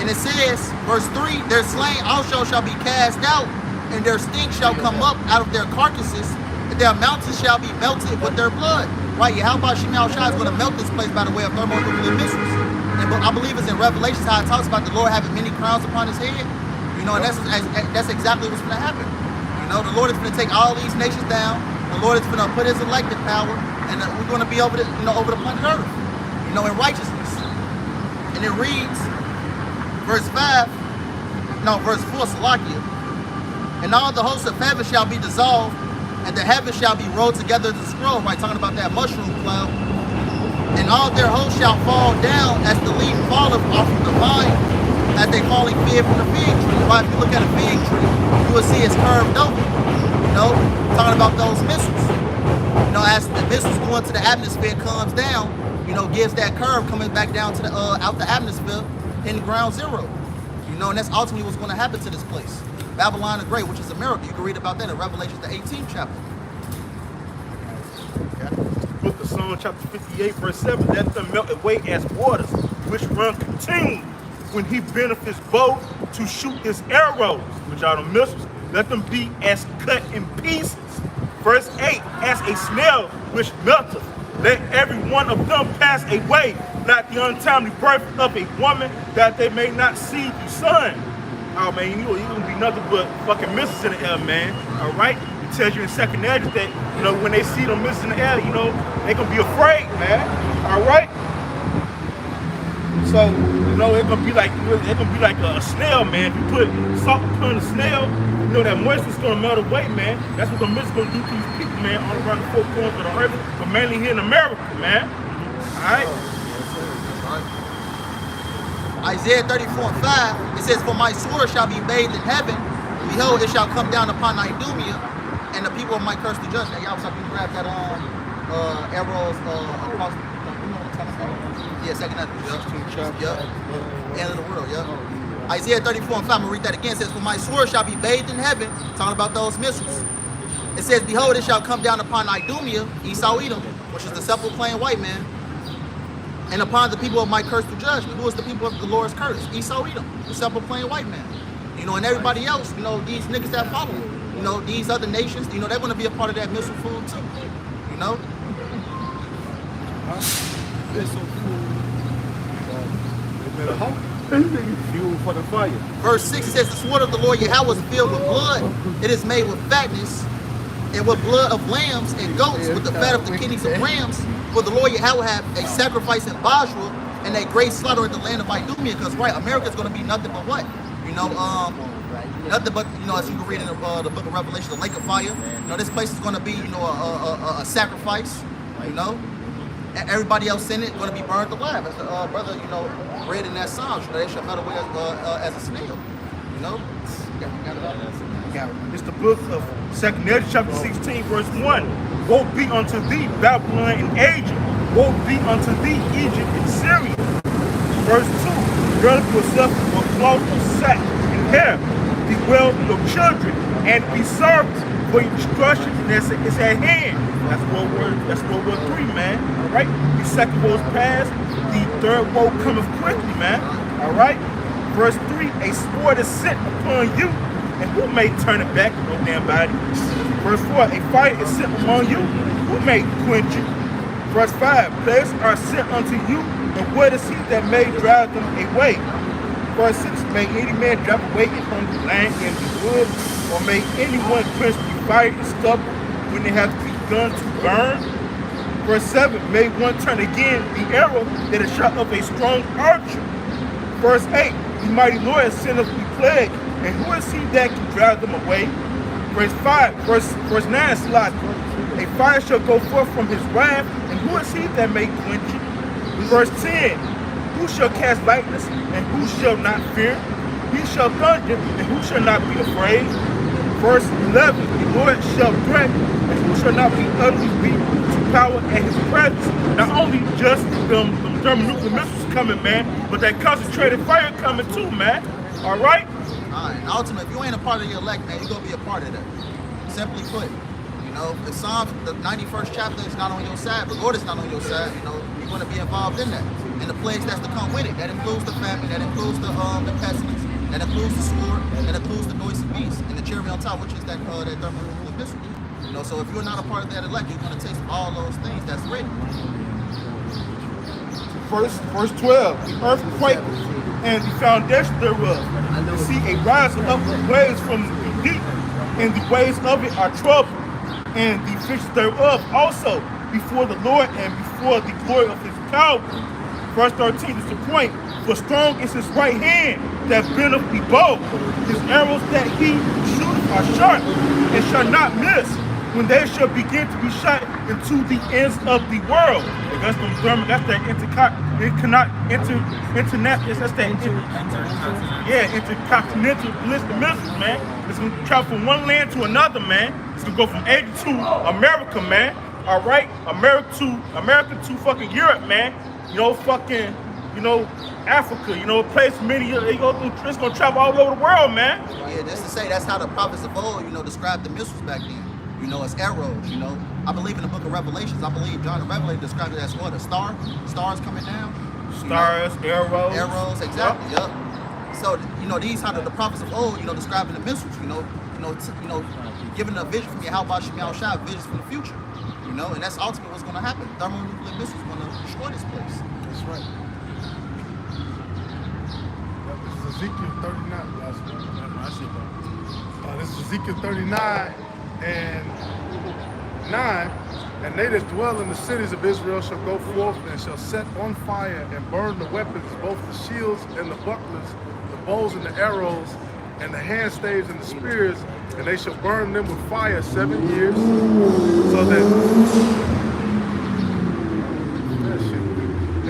And it says, verse 3, their slain also shall be cast out, and their stink shall come up out of their carcasses, and their mountains shall be melted with their blood. Right, Yahweh Shemal Shai is going to melt this place by the way of thermonuclear missiles. And I believe it's in Revelations how it talks about the Lord having many crowns upon his head. You know, and that's exactly what's going to happen. You know, the Lord is going to take all these nations down. The Lord is going to put his elected power, and we're going to be over the planet Earth, you know, in righteousness. And it reads, verse 4, Salakia. And all the hosts of heaven shall be dissolved, and the heavens shall be rolled together as a scroll, right? Talking about that mushroom cloud. And all their hosts shall fall down as the leaf falleth off of the vine, as they falling fig from the fig tree. Right? If you look at a fig tree, you will see it's curved over. You know, talking about those missiles. You know, as the missiles going to the atmosphere comes down, you know, gives that curve coming back down to the out the atmosphere in ground zero. You know, and that's ultimately what's going to happen to this place. Babylon the Great, which is America. You can read about that in Revelation, the 18th chapter. Book of Psalm chapter 58, verse 7. Let them melt away as waters, which run continually. When he bendeth his bow to shoot his arrows, which are the missiles, let them be as cut in pieces. Verse 8, as a snail which melteth, let every one of them pass away, not the untimely birth of a woman, that they may not see the sun. Oh man, you know, you're gonna be nothing but fucking missiles in the air, man. All right? It tells you in Second Ezra that, you know, when they see them missiles in the air, you know, they gonna be afraid, man. All right? So, you know, it's gonna be like a snail, man. If you put salt upon a snail, you know that moisture's gonna melt away, man. That's what the missiles gonna do to these people, man, all around the four corners of the earth, but mainly here in America, man. All right? Isaiah 34:5, it says, for my sword shall be bathed in heaven. Behold, it shall come down upon Idumea, and the people might curse the judgment. Y'all was up, you grab that arrows across. You know what I'm talking about? Yeah, second Ezra. Yep. End of the world. Yep. Isaiah 34 and 5. I'm gonna read that again. It says, "For my sword shall be bathed in heaven." Talking about those missiles. It says, "Behold, it shall come down upon Idumea, Esau Edom, which is the simple plain white man, and upon the people of my curse to judgment." Who is the people of the Lord's curse? Esau Edom, the simple plain white man. You know, and everybody else, you know, these niggas that follow him, you know, these other nations, you know, they're going to be a part of that missile food too. You know? Missile food. Fuel for the fire. Verse 6 says, "The sword of the Lord Yahweh is filled with blood. It is made with fatness, and with blood of lambs and goats, with the fat of the kidneys of rams. For the Lord Yahweh have a sacrifice in Basra, and a great slaughter in the land of Idumea." Because, right, America's going to be nothing but what? You know, nothing but, you know, as you can read in the book of Revelation, the lake of fire. You know, this place is going to be, you know, a sacrifice, you know. And everybody else in it going to be burned alive. As the brother, you know, read in that Psalms, you know, they shall melt away as a snail, you know. It's the book of 2 Ezra chapter 16 verse 1. "Woe be unto thee, Babylon and Egypt. Woe be unto thee, Egypt and Syria." Verse 2. "Gird yourself with cloth of sack and hair. Bewail your children and be servants, for your destruction is at hand." That's World War 3, man. Alright? The second woe is past. The third woe cometh quickly, man. Alright? Verse 3. "A sword is sent upon you, and who may turn it back? No damn body." Verse 4. "A fire is sent among you, who may quench it?" Verse 5. "Plagues are sent unto you, and what is he that may drive them away?" Verse 6. "May any man drive away in hungry land and the wood, or may anyone quench the fire and stubble when they have begun to burn?" Verse 7. "May one turn again the arrow that is shot of a strong archer." Verse 8. "The mighty Lord sendeth the plague, and who is he that can drive them away?" Verse 5, verse 9, slide. "A fire shall go forth from his wrath, and who is he that may quench it?" Verse 10, "Who shall cast lightness, and who shall not fear? He shall thunder, and who shall not be afraid?" Verse 11, "The Lord shall threaten, and who shall not be utterly beaten to power at his presence." Not only just them thermonuclear missiles coming, man, but that concentrated fire coming too, man. All right? Alright, ultimately, if you ain't a part of the elect, man, you're going to be a part of that. Simply put, you know, the Psalms, the 91st chapter is not on your side, the Lord is not on your side, you know, you're going to be involved in that. And the plagues that's to come with it, that includes the famine, that includes the pestilence, that includes the sword, that includes the noisy beast, and the cherry on top, which is that thermonuclear missile. You know, so if you're not a part of that elect, you're going to taste all those things that's written. Verse 12, "The earth quaketh, and the foundation thereof. You see a rising up of waves from the deep, and the waves of it are troubled, and the fish thereof also before the Lord and before the glory of his power." Verse 13 is the point. "For strong is his right hand that bendeth the bow. His arrows that he shooteth are sharp, and shall not miss, when they shall begin to be shot into the ends of the world." And that's that intercontinental ballistic missiles, man. It's gonna travel from one land to another, man. It's gonna go from Asia to America, man. All right, America to fucking Europe, man. You know, fucking, you know, Africa. You know, a place many. It's gonna travel all over the world, man. Yeah, just to say, that's how the prophets of old, you know, described the missiles back then. You know, as arrows, you know. I believe in the book of Revelations, I believe John the Revelator described it as what? A star? Stars coming down? Stars, arrows. Arrows, exactly, yep. So, you know, these how the prophets of old, you know, describing the missiles, you know, giving a vision from Yahweh Shemel Shah, visions for the future. You know, and that's ultimately what's going to happen. Thermonuclear missiles are going to destroy this place. That's right. This is Ezekiel 39. This is Ezekiel 39 and 9. "And they that dwell in the cities of Israel shall go forth and shall set on fire and burn the weapons, both the shields and the bucklers, the bows and the arrows, and the hand staves and the spears, and they shall burn them with fire 7 years, so that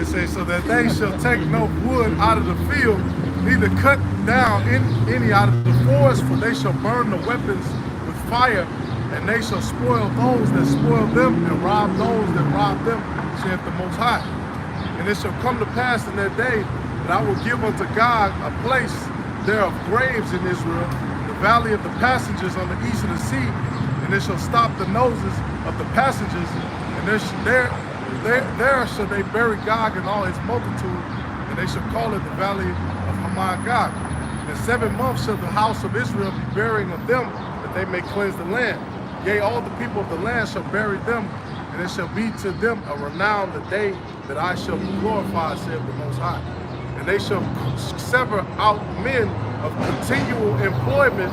it says, so that they shall take no wood out of the field, neither cut down any out of the forest, for they shall burn the weapons with fire, and they shall spoil those that spoil them, and rob those that rob them, saith the Most High. And it shall come to pass in that day that I will give unto God a place there of graves in Israel, the valley of the passengers on the east of the sea, and it shall stop the noses of the passengers, and there shall they bury Gog and all his multitude, and they shall call it the valley of Hamon Gog. In 7 months shall the house of Israel be burying of them, that they may cleanse the land. Yea, all the people of the land shall bury them, and it shall be to them a renown the day that I shall be glorified, saith the Most High. And they shall sever out men of continual employment,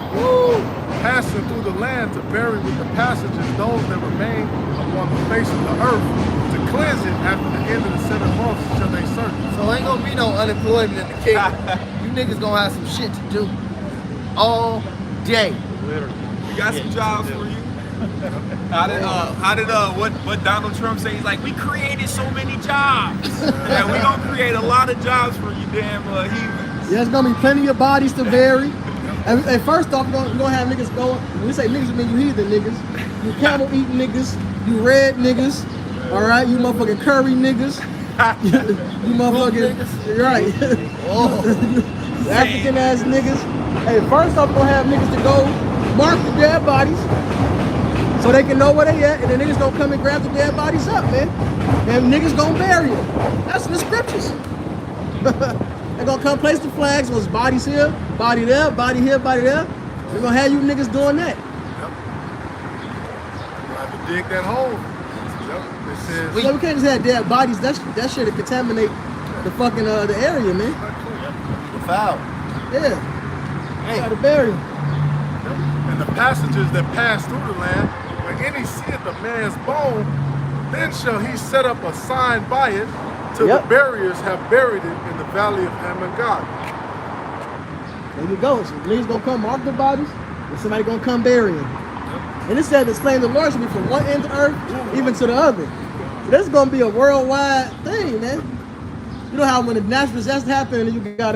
passing through the land to bury with the passengers those that remain upon the face of the earth, to cleanse it after the end of the 7 months shall they search. So ain't gonna be no unemployment in the kingdom. You niggas gonna have some shit to do all day. We got some jobs for you. What Donald Trump say? He's like, we created so many jobs. And we gonna create a lot of jobs for you damn heathens. Yeah, there's gonna be plenty of bodies to bury. And first off, we're gonna have niggas going. When we say niggas, we mean you heathen niggas. You camel eating niggas. You red niggas. All right, you motherfucking curry niggas. You motherfucking right. African ass niggas. Hey, first off, we're gonna have niggas to go mark the dead bodies, so they can know where they at, and the niggas gonna come and grab the dead bodies up, man. And niggas gonna bury them. That's in the scriptures. They gonna come place the flags, was bodies here, body there, body here, body there. They're gonna have you niggas doing that. Yep. We'll have to dig that hole. Yep. It says, So we can't just have dead bodies. That shit to contaminate the fucking the area, man. The foul. Yeah. Hey. Gotta bury them. and the passengers that pass through the land, when any seeth a man's bone, then shall he set up a sign by it, till the buriers have buried it in the valley of Hamon Gog. There you go. So niggas gonna come mark the bodies, and somebody gonna come bury them. And it said the slain of the Lord should be from one end of the earth even to the other. So this is gonna be a worldwide thing, man. You know how when a natural disaster happens, you got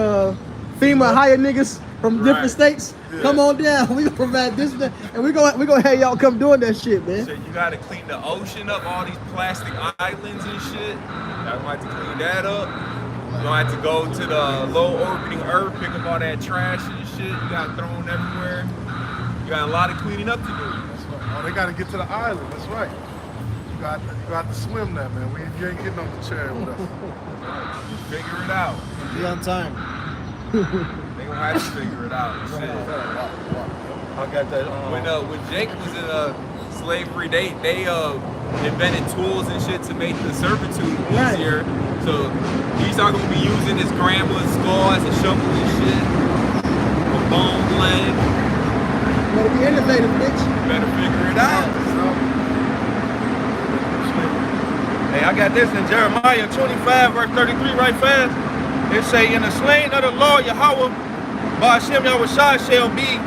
FEMA hire niggas from different states. Yeah. Come on down. We gonna provide this, and we gonna have y'all come doing that shit, man. So you gotta clean the ocean up, all these plastic islands and shit. Y'all gonna have to clean that up. You gonna have to go to the low orbiting Earth, pick up all that trash and shit you got thrown everywhere. You got a lot of cleaning up to do. Oh, they gotta get to the island. That's right. You got to swim there, man. You ain't getting on the chair with us. Figure it out. Be on time. They gonna have to figure it out. Shit. I got that. When Jake was in slavery, they invented tools and shit to make the servitude easier. So he's not gonna be using his grandma's skull as a shovel and shit. A bone blade. Better be innovative, bitch. Better figure it out. Hey, I got this in Jeremiah 25, verse 33, right fast. It say, "In the slain of the Lord Yahweh, Ba'ashem Yahushua shall be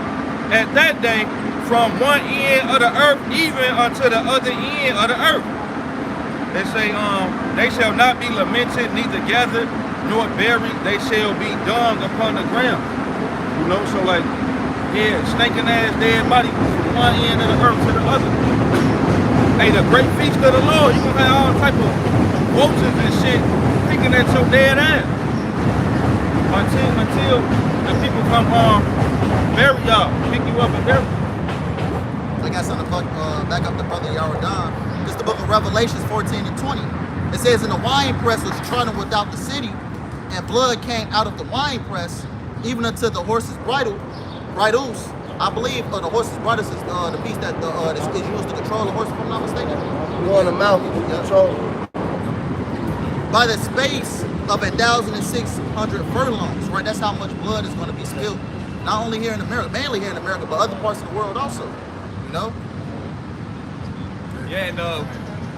at that day from one end of the earth even unto the other end of the earth." They say, they shall not be lamented, neither gathered, nor buried. They shall be dung upon the ground. You know, so like, yeah, stinking ass dead body from one end of the earth to the other. Hey, the great feast of the Lord, you gonna have all type of vultures and shit picking at your dead ass. Until the people come bury y'all, pick you up and bury you. I got something to back up the brother Yaradan. It's the book of Revelations 14 and 20. It says, "And the wine press was trodden without the city, and blood came out of the wine press, even unto the horses' bridles." I believe the horses' bridles is the piece that is used to control the horse, if I'm not mistaken. You on the mountain, control. By the space of 1,600 furlongs, right? That's how much blood is going to be spilled. Not only here in America, mainly here in America, but other parts of the world also. You know? Yeah, and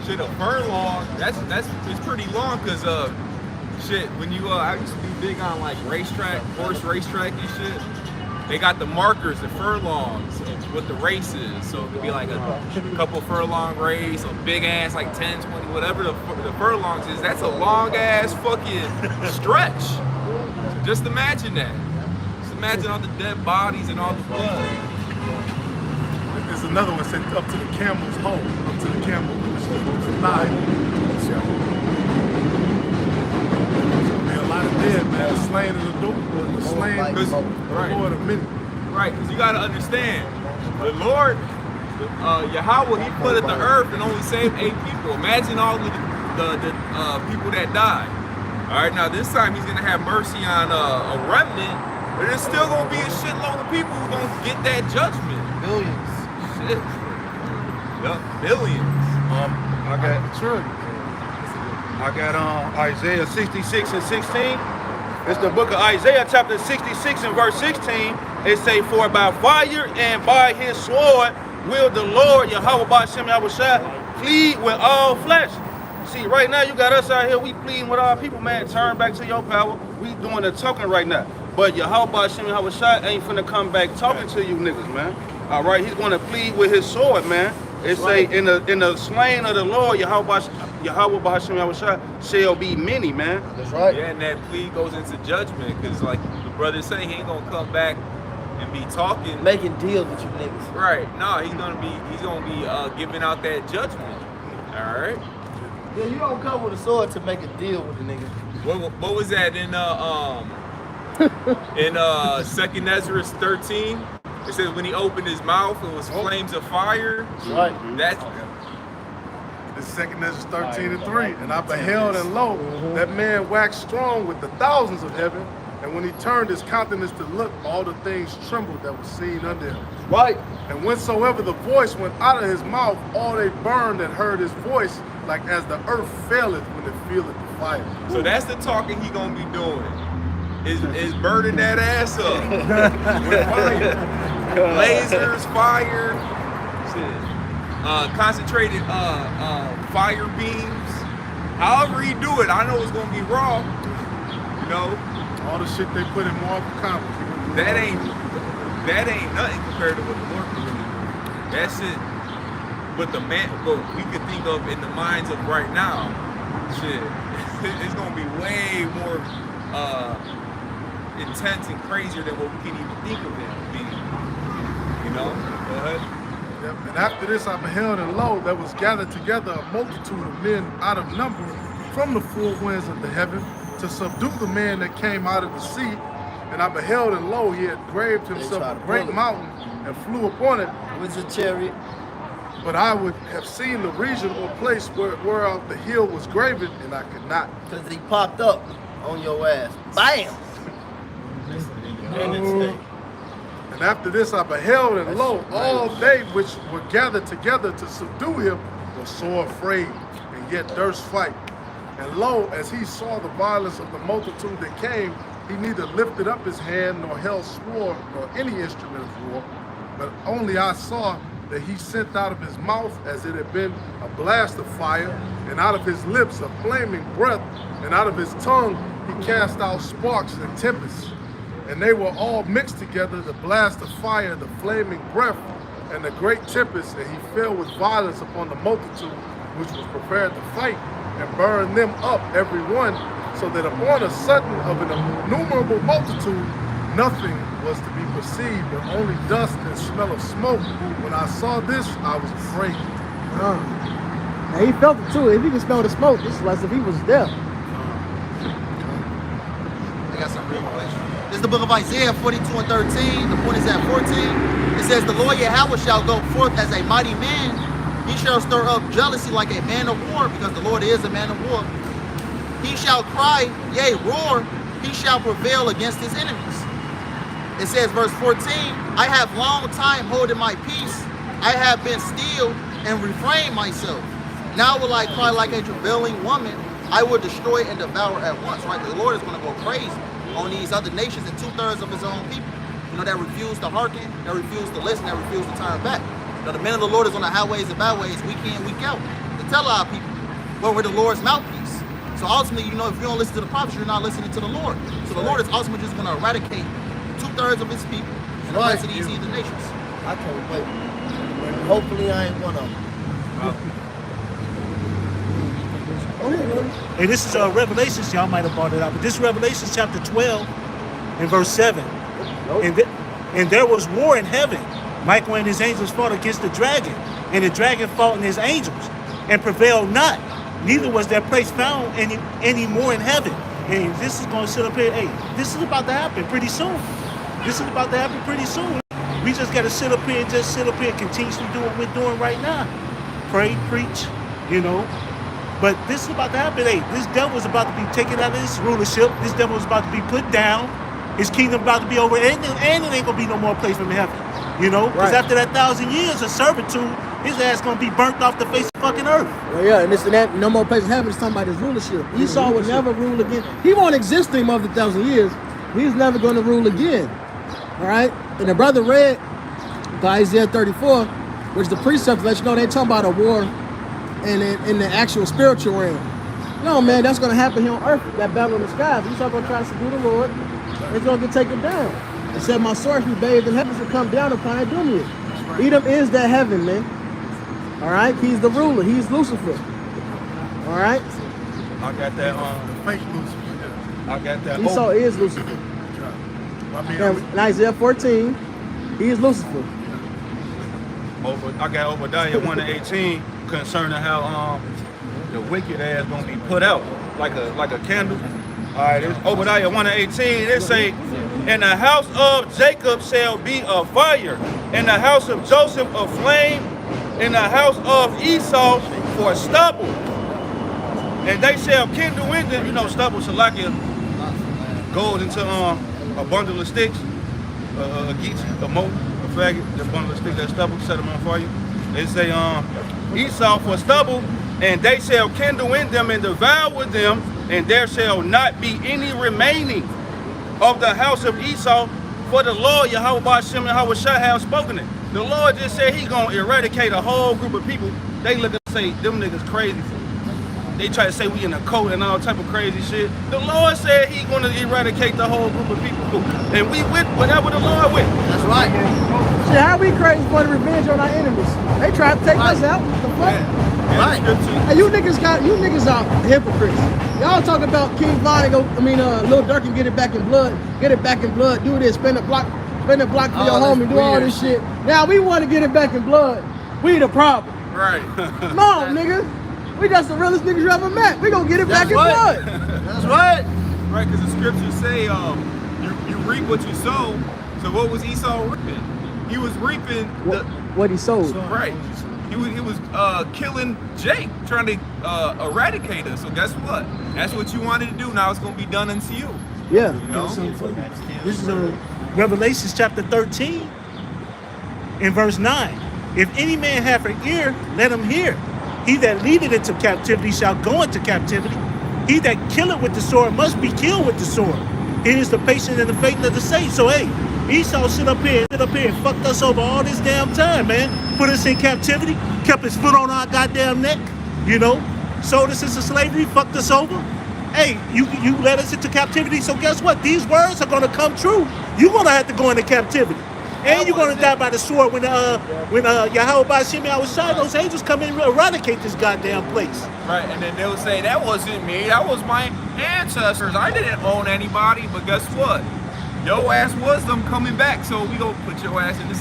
shit, a furlong, it's pretty long, cause shit, when you I used to be big on like horse racetrack and shit. They got the markers, the furlongs with the races. So it could be like a couple furlong race, a big ass like 10, 20, whatever the furlongs is. That's a long ass fucking stretch. So just imagine that. Just imagine all the dead bodies and all the blood. There's another one said up to the camel's hole, up to the camel, which is the thigh. There are a lot of dead, man. The slain of the door, the slain of the Lord of many. Right, because you got to understand, the Lord, Yahweh, he put at the earth and only saved 8 people. Imagine all the people that died. All right, now this time he's going to have mercy on a remnant, but there's still going to be a shitload of people who going to get that judgment. Billions. Shit. Yup, billions. I got Isaiah 66 and 16. It's the book of Isaiah, chapter 66 and verse 16. It say, for by fire and by his sword will the Lord, Yahweh B'Shem Yahushua, plead with all flesh. See, right now you got us out here, we pleading with our people, man. Turn back to your power. We doing the talking right now. But Yahweh B'Shem Yahushua ain't finna come back talking to you niggas, man. All right, he's gonna plead with his sword, man. It say in the slain of the Lord, Yahweh B'Shem Yahushua shall be many, man. That's right. Yeah, and that plea goes into judgment, because like the brother say, he ain't gonna come back and be talking, Making deals with you niggas. right? No, he's gonna be giving out that judgment. All right. Yeah, you don't come with a sword to make a deal with the nigga. What was that in 2nd Ezra 13? It says when he opened his mouth, it was flames of fire. Right. That's It's 2nd Ezra 13 and 3. And I beheld, and lo, that man waxed strong with the thousands of heaven. And when he turned his countenance to look, all the things trembled that was seen under him. Right. And whensoever the voice went out of his mouth, all they burned that heard his voice, like as the earth faileth when it feeleth the fire. so that's the talking he gonna be doing. Is burning that ass up with fire, lasers, fire, shit. Concentrated fire beams. However he do it, I know it's gonna be raw. You know, All the shit they put in Marvel Comics. that ain't nothing compared to what the Lord can really do. That shit, what we could think of in the minds of right now, shit, it's gonna be way more intense and crazier than what we can even think of it being. You know? Go ahead. Yep. And after this I beheld, and lo, there was gathered together a multitude of men out of number from the four winds of the heaven to subdue the man that came out of the sea. And I beheld, and lo, he had graved himself a great mountain and flew upon it. With a chariot. But I would have seen the region or place whereof the hill was graven, and I could not. Because he popped up on your ass. Bam! And after this I beheld, and lo, all they which were gathered together to subdue him were sore afraid, and yet durst fight. And lo, as he saw the violence of the multitude that came, he neither lifted up his hand, nor held sword, nor any instrument of war, but only I saw that he sent out of his mouth as it had been a blast of fire, and out of his lips a flaming breath, and out of his tongue he cast out sparks and tempests. And they were all mixed together, the blast of fire, the flaming breath, and the great tempest, and he fell with violence upon the multitude which was prepared to fight, and burned them up every one, so that upon a sudden of an innumerable multitude, nothing was to be perceived, but only dust and smell of smoke. When I saw this, I was afraid. And he felt it too. If he can smell the smoke, it's as if he was there. I got some real questions. This is the book of Isaiah 42 and 13. The point is at 14. It says, the Lord Yahweh shall go forth as a mighty man. He shall stir up jealousy like a man of war, because the Lord is a man of war. He shall cry, yea, roar. He shall prevail against his enemies. It says, verse 14, I have long time holding my peace. I have been still and refrained myself. Now will I cry like a travailing woman. I will destroy and devour at once. Right? The Lord is going to go crazy on these other nations and 2/3 of his own people. You know, that refuse to hearken, that refuse to listen, that refuse to turn back. You know, the men of the Lord is on the highways and byways week in, week out to tell our people, but we're the Lord's mouthpiece. So ultimately, you know, if you don't listen to the prophets, you're not listening to the Lord. So the Lord is ultimately just going to eradicate 2/3 of his people and the rest of these heathen nations. I can't wait. Hopefully I ain't one of them. Hey, this is Revelations, y'all might have brought it out, but this is Revelation chapter 12 and verse 7. And there was war in heaven. Michael and his angels fought against the dragon, and the dragon fought and his angels, and prevailed not. Neither was their place found any more in heaven. And this is going to sit up here. Hey, this is about to happen pretty soon. This is about to happen pretty soon. We just got to sit up here and continuously do what we're doing right now. Pray, preach, you know. But this is about to happen. Hey, this devil is about to be taken out of his rulership. This devil is about to be put down. His kingdom about to be over, and it ain't going to be no more place from heaven. You know, because after that 1,000 years of servitude, his ass going to be burnt off the face of fucking earth. Well, yeah, and that no more place in heaven is talking about his rulership. Esau would never rule again. He won't exist anymore after 1,000 years. He's never going to rule again. All right? And the brother read by Isaiah 34, which the precepts let you know they talking about a war in the actual spiritual realm. No, man, that's going to happen here on earth, that battle in the skies. Esau going to try to subdue the Lord. It's going to get taken down. It said, my sword be bathed in heavens will come down upon Edomian. Edom is that heaven, man. All right? He's the ruler. He's Lucifer. All right? I got that Fake Lucifer. I got that. Esau is Lucifer. And in Isaiah 14, he is Lucifer. I got Obadiah 1:18 concerning how the wicked ass gonna be put out like a candle. All right, it's Obadiah 1:18. It say, "And the house of Jacob shall be a fire, and the house of Joseph a flame, and the house of Esau for stubble. And they shall kindle in them." You know, stubble, Salakia, goes into a bundle of sticks, a geech, a moat, a faggot, the bundle of sticks, that stubble, set them on fire. They say, Esau for stubble, and they shall kindle in them and devour them, and there shall not be any remaining of the house of Esau, for the Lord Yahweh Ba'ashem Yahweh Shah have spoken it. The Lord just said he gonna eradicate a whole group of people. They look and say, them niggas crazy. They try to say we in a cult and all type of crazy shit. The Lord said he gonna eradicate the whole group of people. And we with whatever the Lord with. That's right. See, how we crazy for the revenge on our enemies? They tried to take us out. The fuck? Right. Hey, you niggas are hypocrites. Y'all talk about King Von and Lil Durk and get it back in blood, do this, spend a block for your homie, do all this shit. Now we want to get it back in blood. We the problem. Right. Come on, nigga. We just the realest niggas you ever met. We gonna get it back in blood. That's right. Right, because the scriptures say you reap what you sow. So what was Esau reaping? He was reaping what he sowed. Right. He was killing Jake, trying to eradicate us. So guess what? That's what you wanted to do. Now it's gonna be done unto you. Yeah. You know? This is Revelation chapter 13 in verse 9. If any man have an ear, let him hear. He that leadeth into captivity shall go into captivity. He that killeth with the sword must be killed with the sword. Here is the patience and the faith of the saints. So hey, Esau sit up here and fucked us over all this damn time, man. Put us in captivity, kept his foot on our goddamn neck, you know, sold us into slavery, fucked us over. Hey, you led us into captivity, so guess what? These words are gonna come true. You're gonna have to go into captivity. And you're gonna die by the sword when Yahweh Ba'ashem Yahweh Shai, those angels come in and eradicate this goddamn place. Right, and then they'll say, that wasn't me, that was my ancestors. I didn't own anybody, but guess what? Your ass was them coming back, so we gonna put your ass into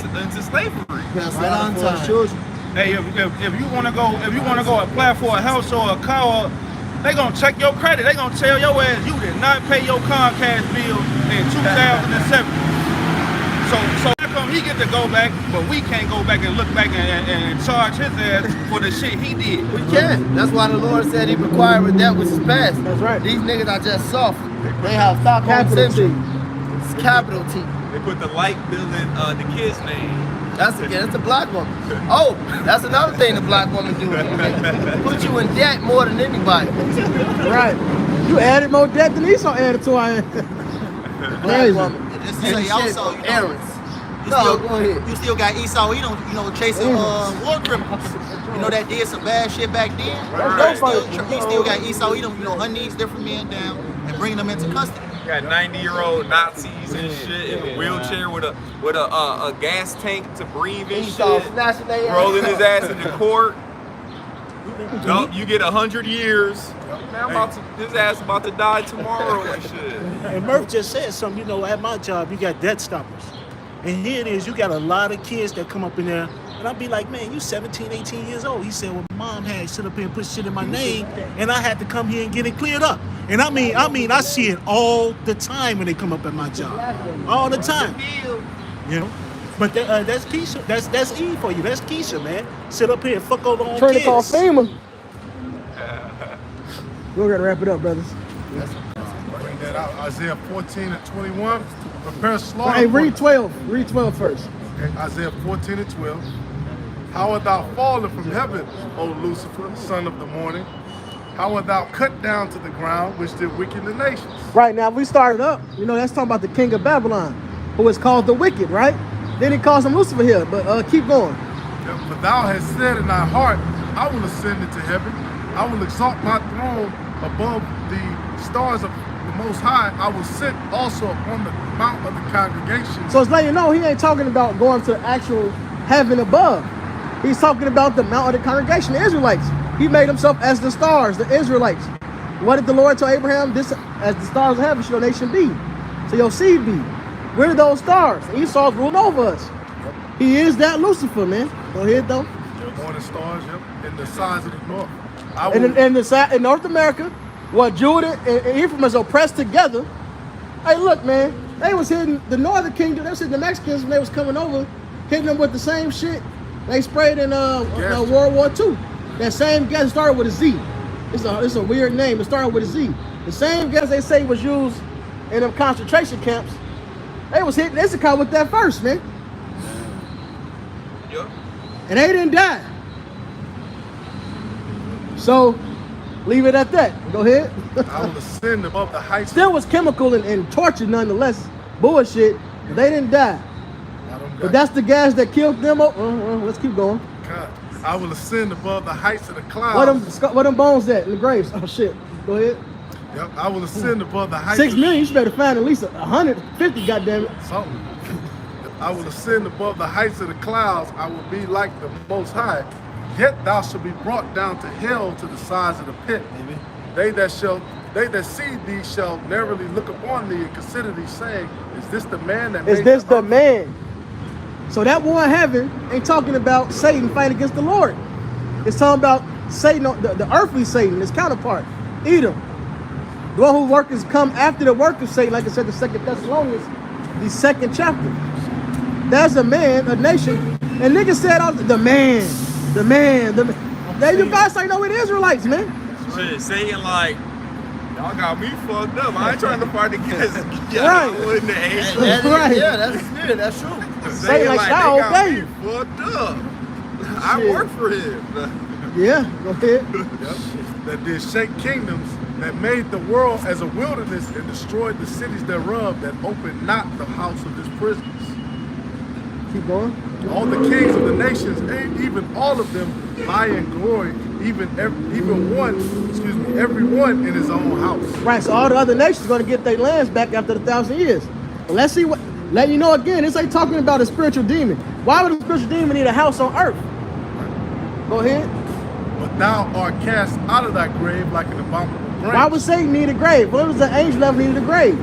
slavery. Pass that on to our children. Hey, if you wanna go apply for a house or a car, they gonna check your credit. They gonna tell your ass you did not pay your Comcast bill in 2007. So how come he get to go back, but we can't go back and look back and charge his ass for the shit he did? We can't. That's why the Lord said he required with that which is past. That's right. These niggas are just soft. They have Stockholm Syndrome. It's capital T. They put the light bill in the kid's name. That's the black woman. Oh, that's another thing the black woman do. Put you in debt more than anybody. Right. You added more debt than Esau added to our Black woman. This is say also, you know, Go ahead. You still got Esau, chasing war criminals. You know that did some bad shit back then. Right. He still got Esau, hunting these different men down and bringing them into custody. Got 90-year-old Nazis and shit in a wheelchair with a gas tank to breathe and Esau shit. snatching their ass. Rolling his ass into court. Nope, you get 100 years. Man, his ass about to die tomorrow and shit. And Murph just said something, at my job, you got debt stoppers. And here it is, you got a lot of kids that come up in there, and I'll be like, man, you 17, 18 years old. He said, well, mom had sit up here and put shit in my name, and I had to come here and get it cleared up. And I mean, I see it all the time when they come up at my job. All the time. You know? But that's Keisha. That's Eve for you. That's Keisha, man. Sit up here and fuck over on Trying kids. to call FEMA. We're gonna wrap it up, brothers. Bring that out. Isaiah 14 and 21. Prepare slaughter. Hey, read 12. Read 12 first. Okay, Isaiah 14 and 12. How art thou fallen from heaven, O Lucifer, son of the morning? How art thou cut down to the ground, which did weaken the nations? Right, now, if we started up, you know, that's talking about the king of Babylon, who is called the wicked, right? Then he calls him Lucifer here, but keep going. Yeah, for thou hast said in thy heart, I will ascend into heaven. I will exalt my throne above the stars of the Most High. I will sit also upon the mount of the congregation. So it's letting you know he ain't talking about going to actual heaven above. He's talking about the mount of the congregation, the Israelites. He made himself as the stars, the Israelites. What did the Lord tell Abraham? This, as the stars of heaven shall your nation be. So your seed be. Where are those stars? Esau's ruling over us. He is that Lucifer, man. Go ahead, though. Morning stars, yep, in the sides of the north. In North America, what Judah and Ephraim is oppressed together. Hey, look, man, they was hitting the northern kingdom. They was hitting the Mexicans when they was coming over, hitting them with the same shit they sprayed in World War II. That same gas started with a Z. It's a weird name. It started with a Z. The same gas they say was used in them concentration camps. They was hitting Issachar with that first, man. Yep. And they didn't die. So, leave it at that. Go ahead. I will ascend above the heights. Still was chemical and torture nonetheless. Bullshit. But they didn't die. But that's the gas that killed them. Let's keep going. God. I will ascend above the heights of the clouds. What them bones at in the graves? Oh shit. Go ahead. Yep. I will ascend above the heights. 6 million. You better find at least 150. Goddamn it. Something. I will ascend above the heights of the clouds. I will be like the Most High. Yet thou shalt be brought down to hell, to the sides of the pit. Amen. They that see thee shall narrowly look upon thee and consider thee, saying, is this the man that Is made this the earth? man? So that war in heaven ain't talking about Satan fighting against the Lord. It's talking about Satan, the earthly Satan, his counterpart, Edom. The one whose work has come after the work of Satan, like I said, the 2 Thessalonians, the 2nd chapter. That's a man, a nation. And niggas said, the man. They you guys say, no, it Israelites, man. Shit, saying like, y'all got me fucked up. I ain't trying to fight against Right. in the age. Right. Yeah, that's the spirit. That's true. Say like, they y'all got obey. me fucked up. I Shit. work for him. Yeah, go ahead. Yep. That did shake kingdoms, that made the world as a wilderness and destroyed the cities thereof, that opened not the house of his prisoners. Keep going. All the kings of the nations, and even all of them, lie in glory, every one in his own house. Right, so all the other nations are going to get their lands back after the 1,000 years. But let's see let you know again, this ain't talking about a spiritual demon. Why would a spiritual demon need a house on earth? Go ahead. But thou art cast out of thy grave like an abominable branch. Why would Satan need a grave? Well, it was the angel that needed a grave.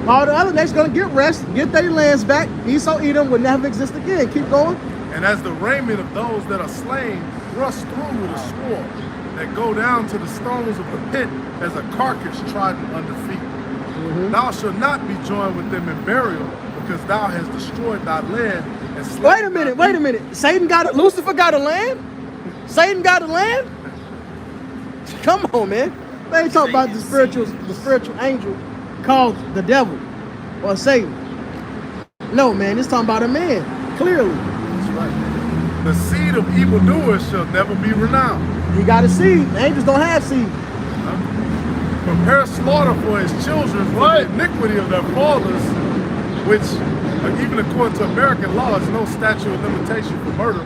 All the other nations going to get rest, get their lands back. Esau, Edom would never exist again. Keep going. And as the raiment of those that are slain thrust through with a sword, that go down to the stones of the pit as a carcass trodden under feet. Thou shalt not be joined with them in burial, because thou hast destroyed thy land and slain. Wait a minute. Lucifer got a land? Satan got a land? Come on, man. They ain't talking about the spiritual angel called the devil or Satan. No, man, it's talking about a man, clearly. That's right. The seed of evildoers shall never be renowned. You got a seed. The angels don't have seed. Prepare slaughter for his children for the iniquity of their fathers, which, even according to American law, is no statute of limitation for murder.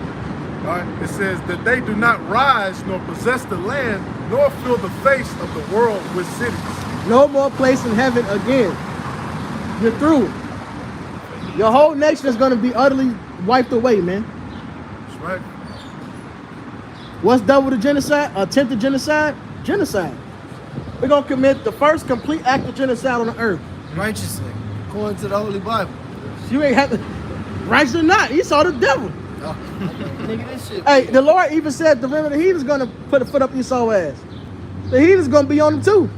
Right? It says that they do not rise nor possess the land, nor fill the face of the world with cities. No more place in heaven again. You're through. Your whole nation is going to be utterly wiped away, man. That's right. What's double the genocide? Attempted genocide? Genocide. We're going to commit the first complete act of genocide on the earth. Righteously, according to the Holy Bible. You ain't have to, righteous or not, Esau the devil. Nigga, this shit. Hey, the Lord even said the remember the heathen's gonna put a foot up Esau's ass. The heathen's gonna be on him too.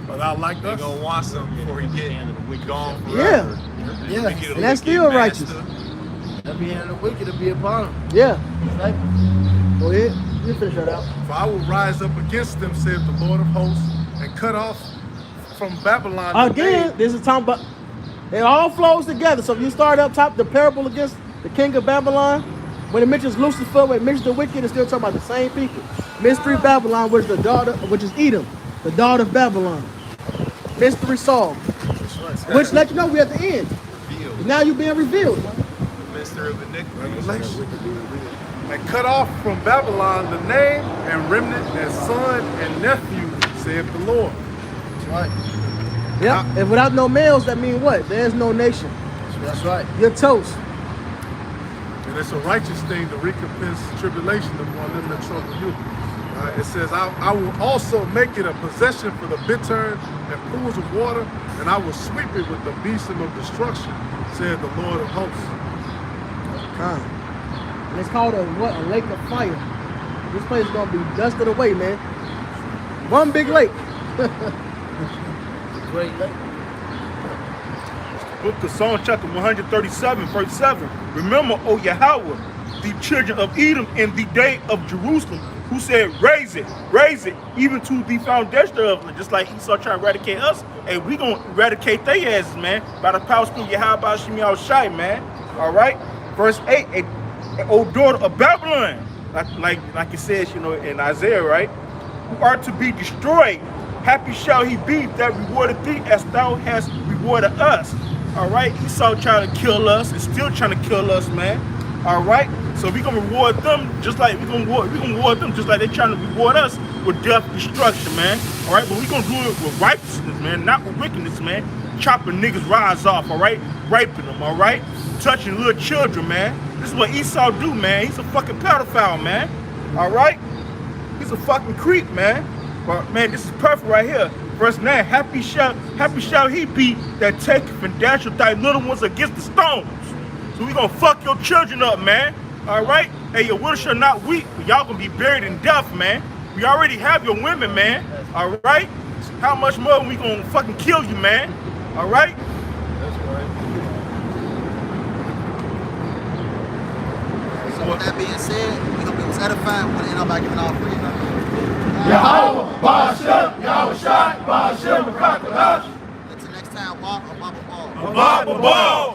But I like They us. gonna want something before he get gone Yeah. forever. Yeah. And that's still righteous. Every hand of the wicked to be upon him. Yeah. Like, Go ahead. You finish that out. For I will rise up against them, saith the Lord of hosts, and cut off from Babylon. the Again, name. this is talking about, it all flows together. So if you start up top, the parable against the king of Babylon, when it mentions Lucifer, when it mentions the wicked, it's still talking about the same people. Mystery Babylon, which is which is Edom, the daughter of Babylon. Mystery solved. Which let you know we at the end. Revealed. Now you being revealed. Mystery of iniquity. Revelation. And cut off from Babylon the name and remnant and son and nephew, saith the Lord. that's right. Yep. And without no males, that means what? There's no nation. That's right. You're toast. And it's a righteous thing to recompense tribulation upon them that trouble you. It says, I will also make it a possession for the bittern and pools of water, and I will sweep it with the besom of destruction, said the Lord of hosts. And it's called a lake of fire. This place is gonna be dusted away, man. One big lake. Great lake. Book of Psalm chapter 137, verse 7. Remember, O Yahweh, the children of Edom in the day of Jerusalem, who said, raise it, even to the foundation of it. Just like Esau trying to eradicate us, and we gonna eradicate their asses, man, by the power of Spirit Yahweh Shemi Al-Shai, man. All right? Verse 8, O daughter of Babylon, like it says, you know, in Isaiah, right? Who are to be destroyed. Happy shall he be that rewarded thee as thou hast rewarded us. All right, Esau trying to kill us and still trying to kill us, man. All right, so we gonna reward them just like we gonna reward them just like they trying to reward us with death, destruction, man. All right, but we gonna do it with righteousness, man, not with wickedness, man. Chopping niggas' rise off, all right, raping them, all right, touching little children, man. This is what Esau do, man. He's a fucking pedophile, man. All right, he's a fucking creep, man. But man, this is perfect right here. Verse 9, happy shall he be that taketh and dasheth thy little ones against the stones. So we gonna fuck your children up, man. All right? Hey, your widow shall not weep, but y'all gonna be buried in death, man. We already have your women, man. All right? How much more we gonna fucking kill you, man? All right? That's right. So with that being said, we're gonna be satisfied when end up by giving all praise. Yahweh, Ba'ashem, Yahweh Shai, Ba'ashem, Ba'akadosh. Until next time, walk a ball. Ball.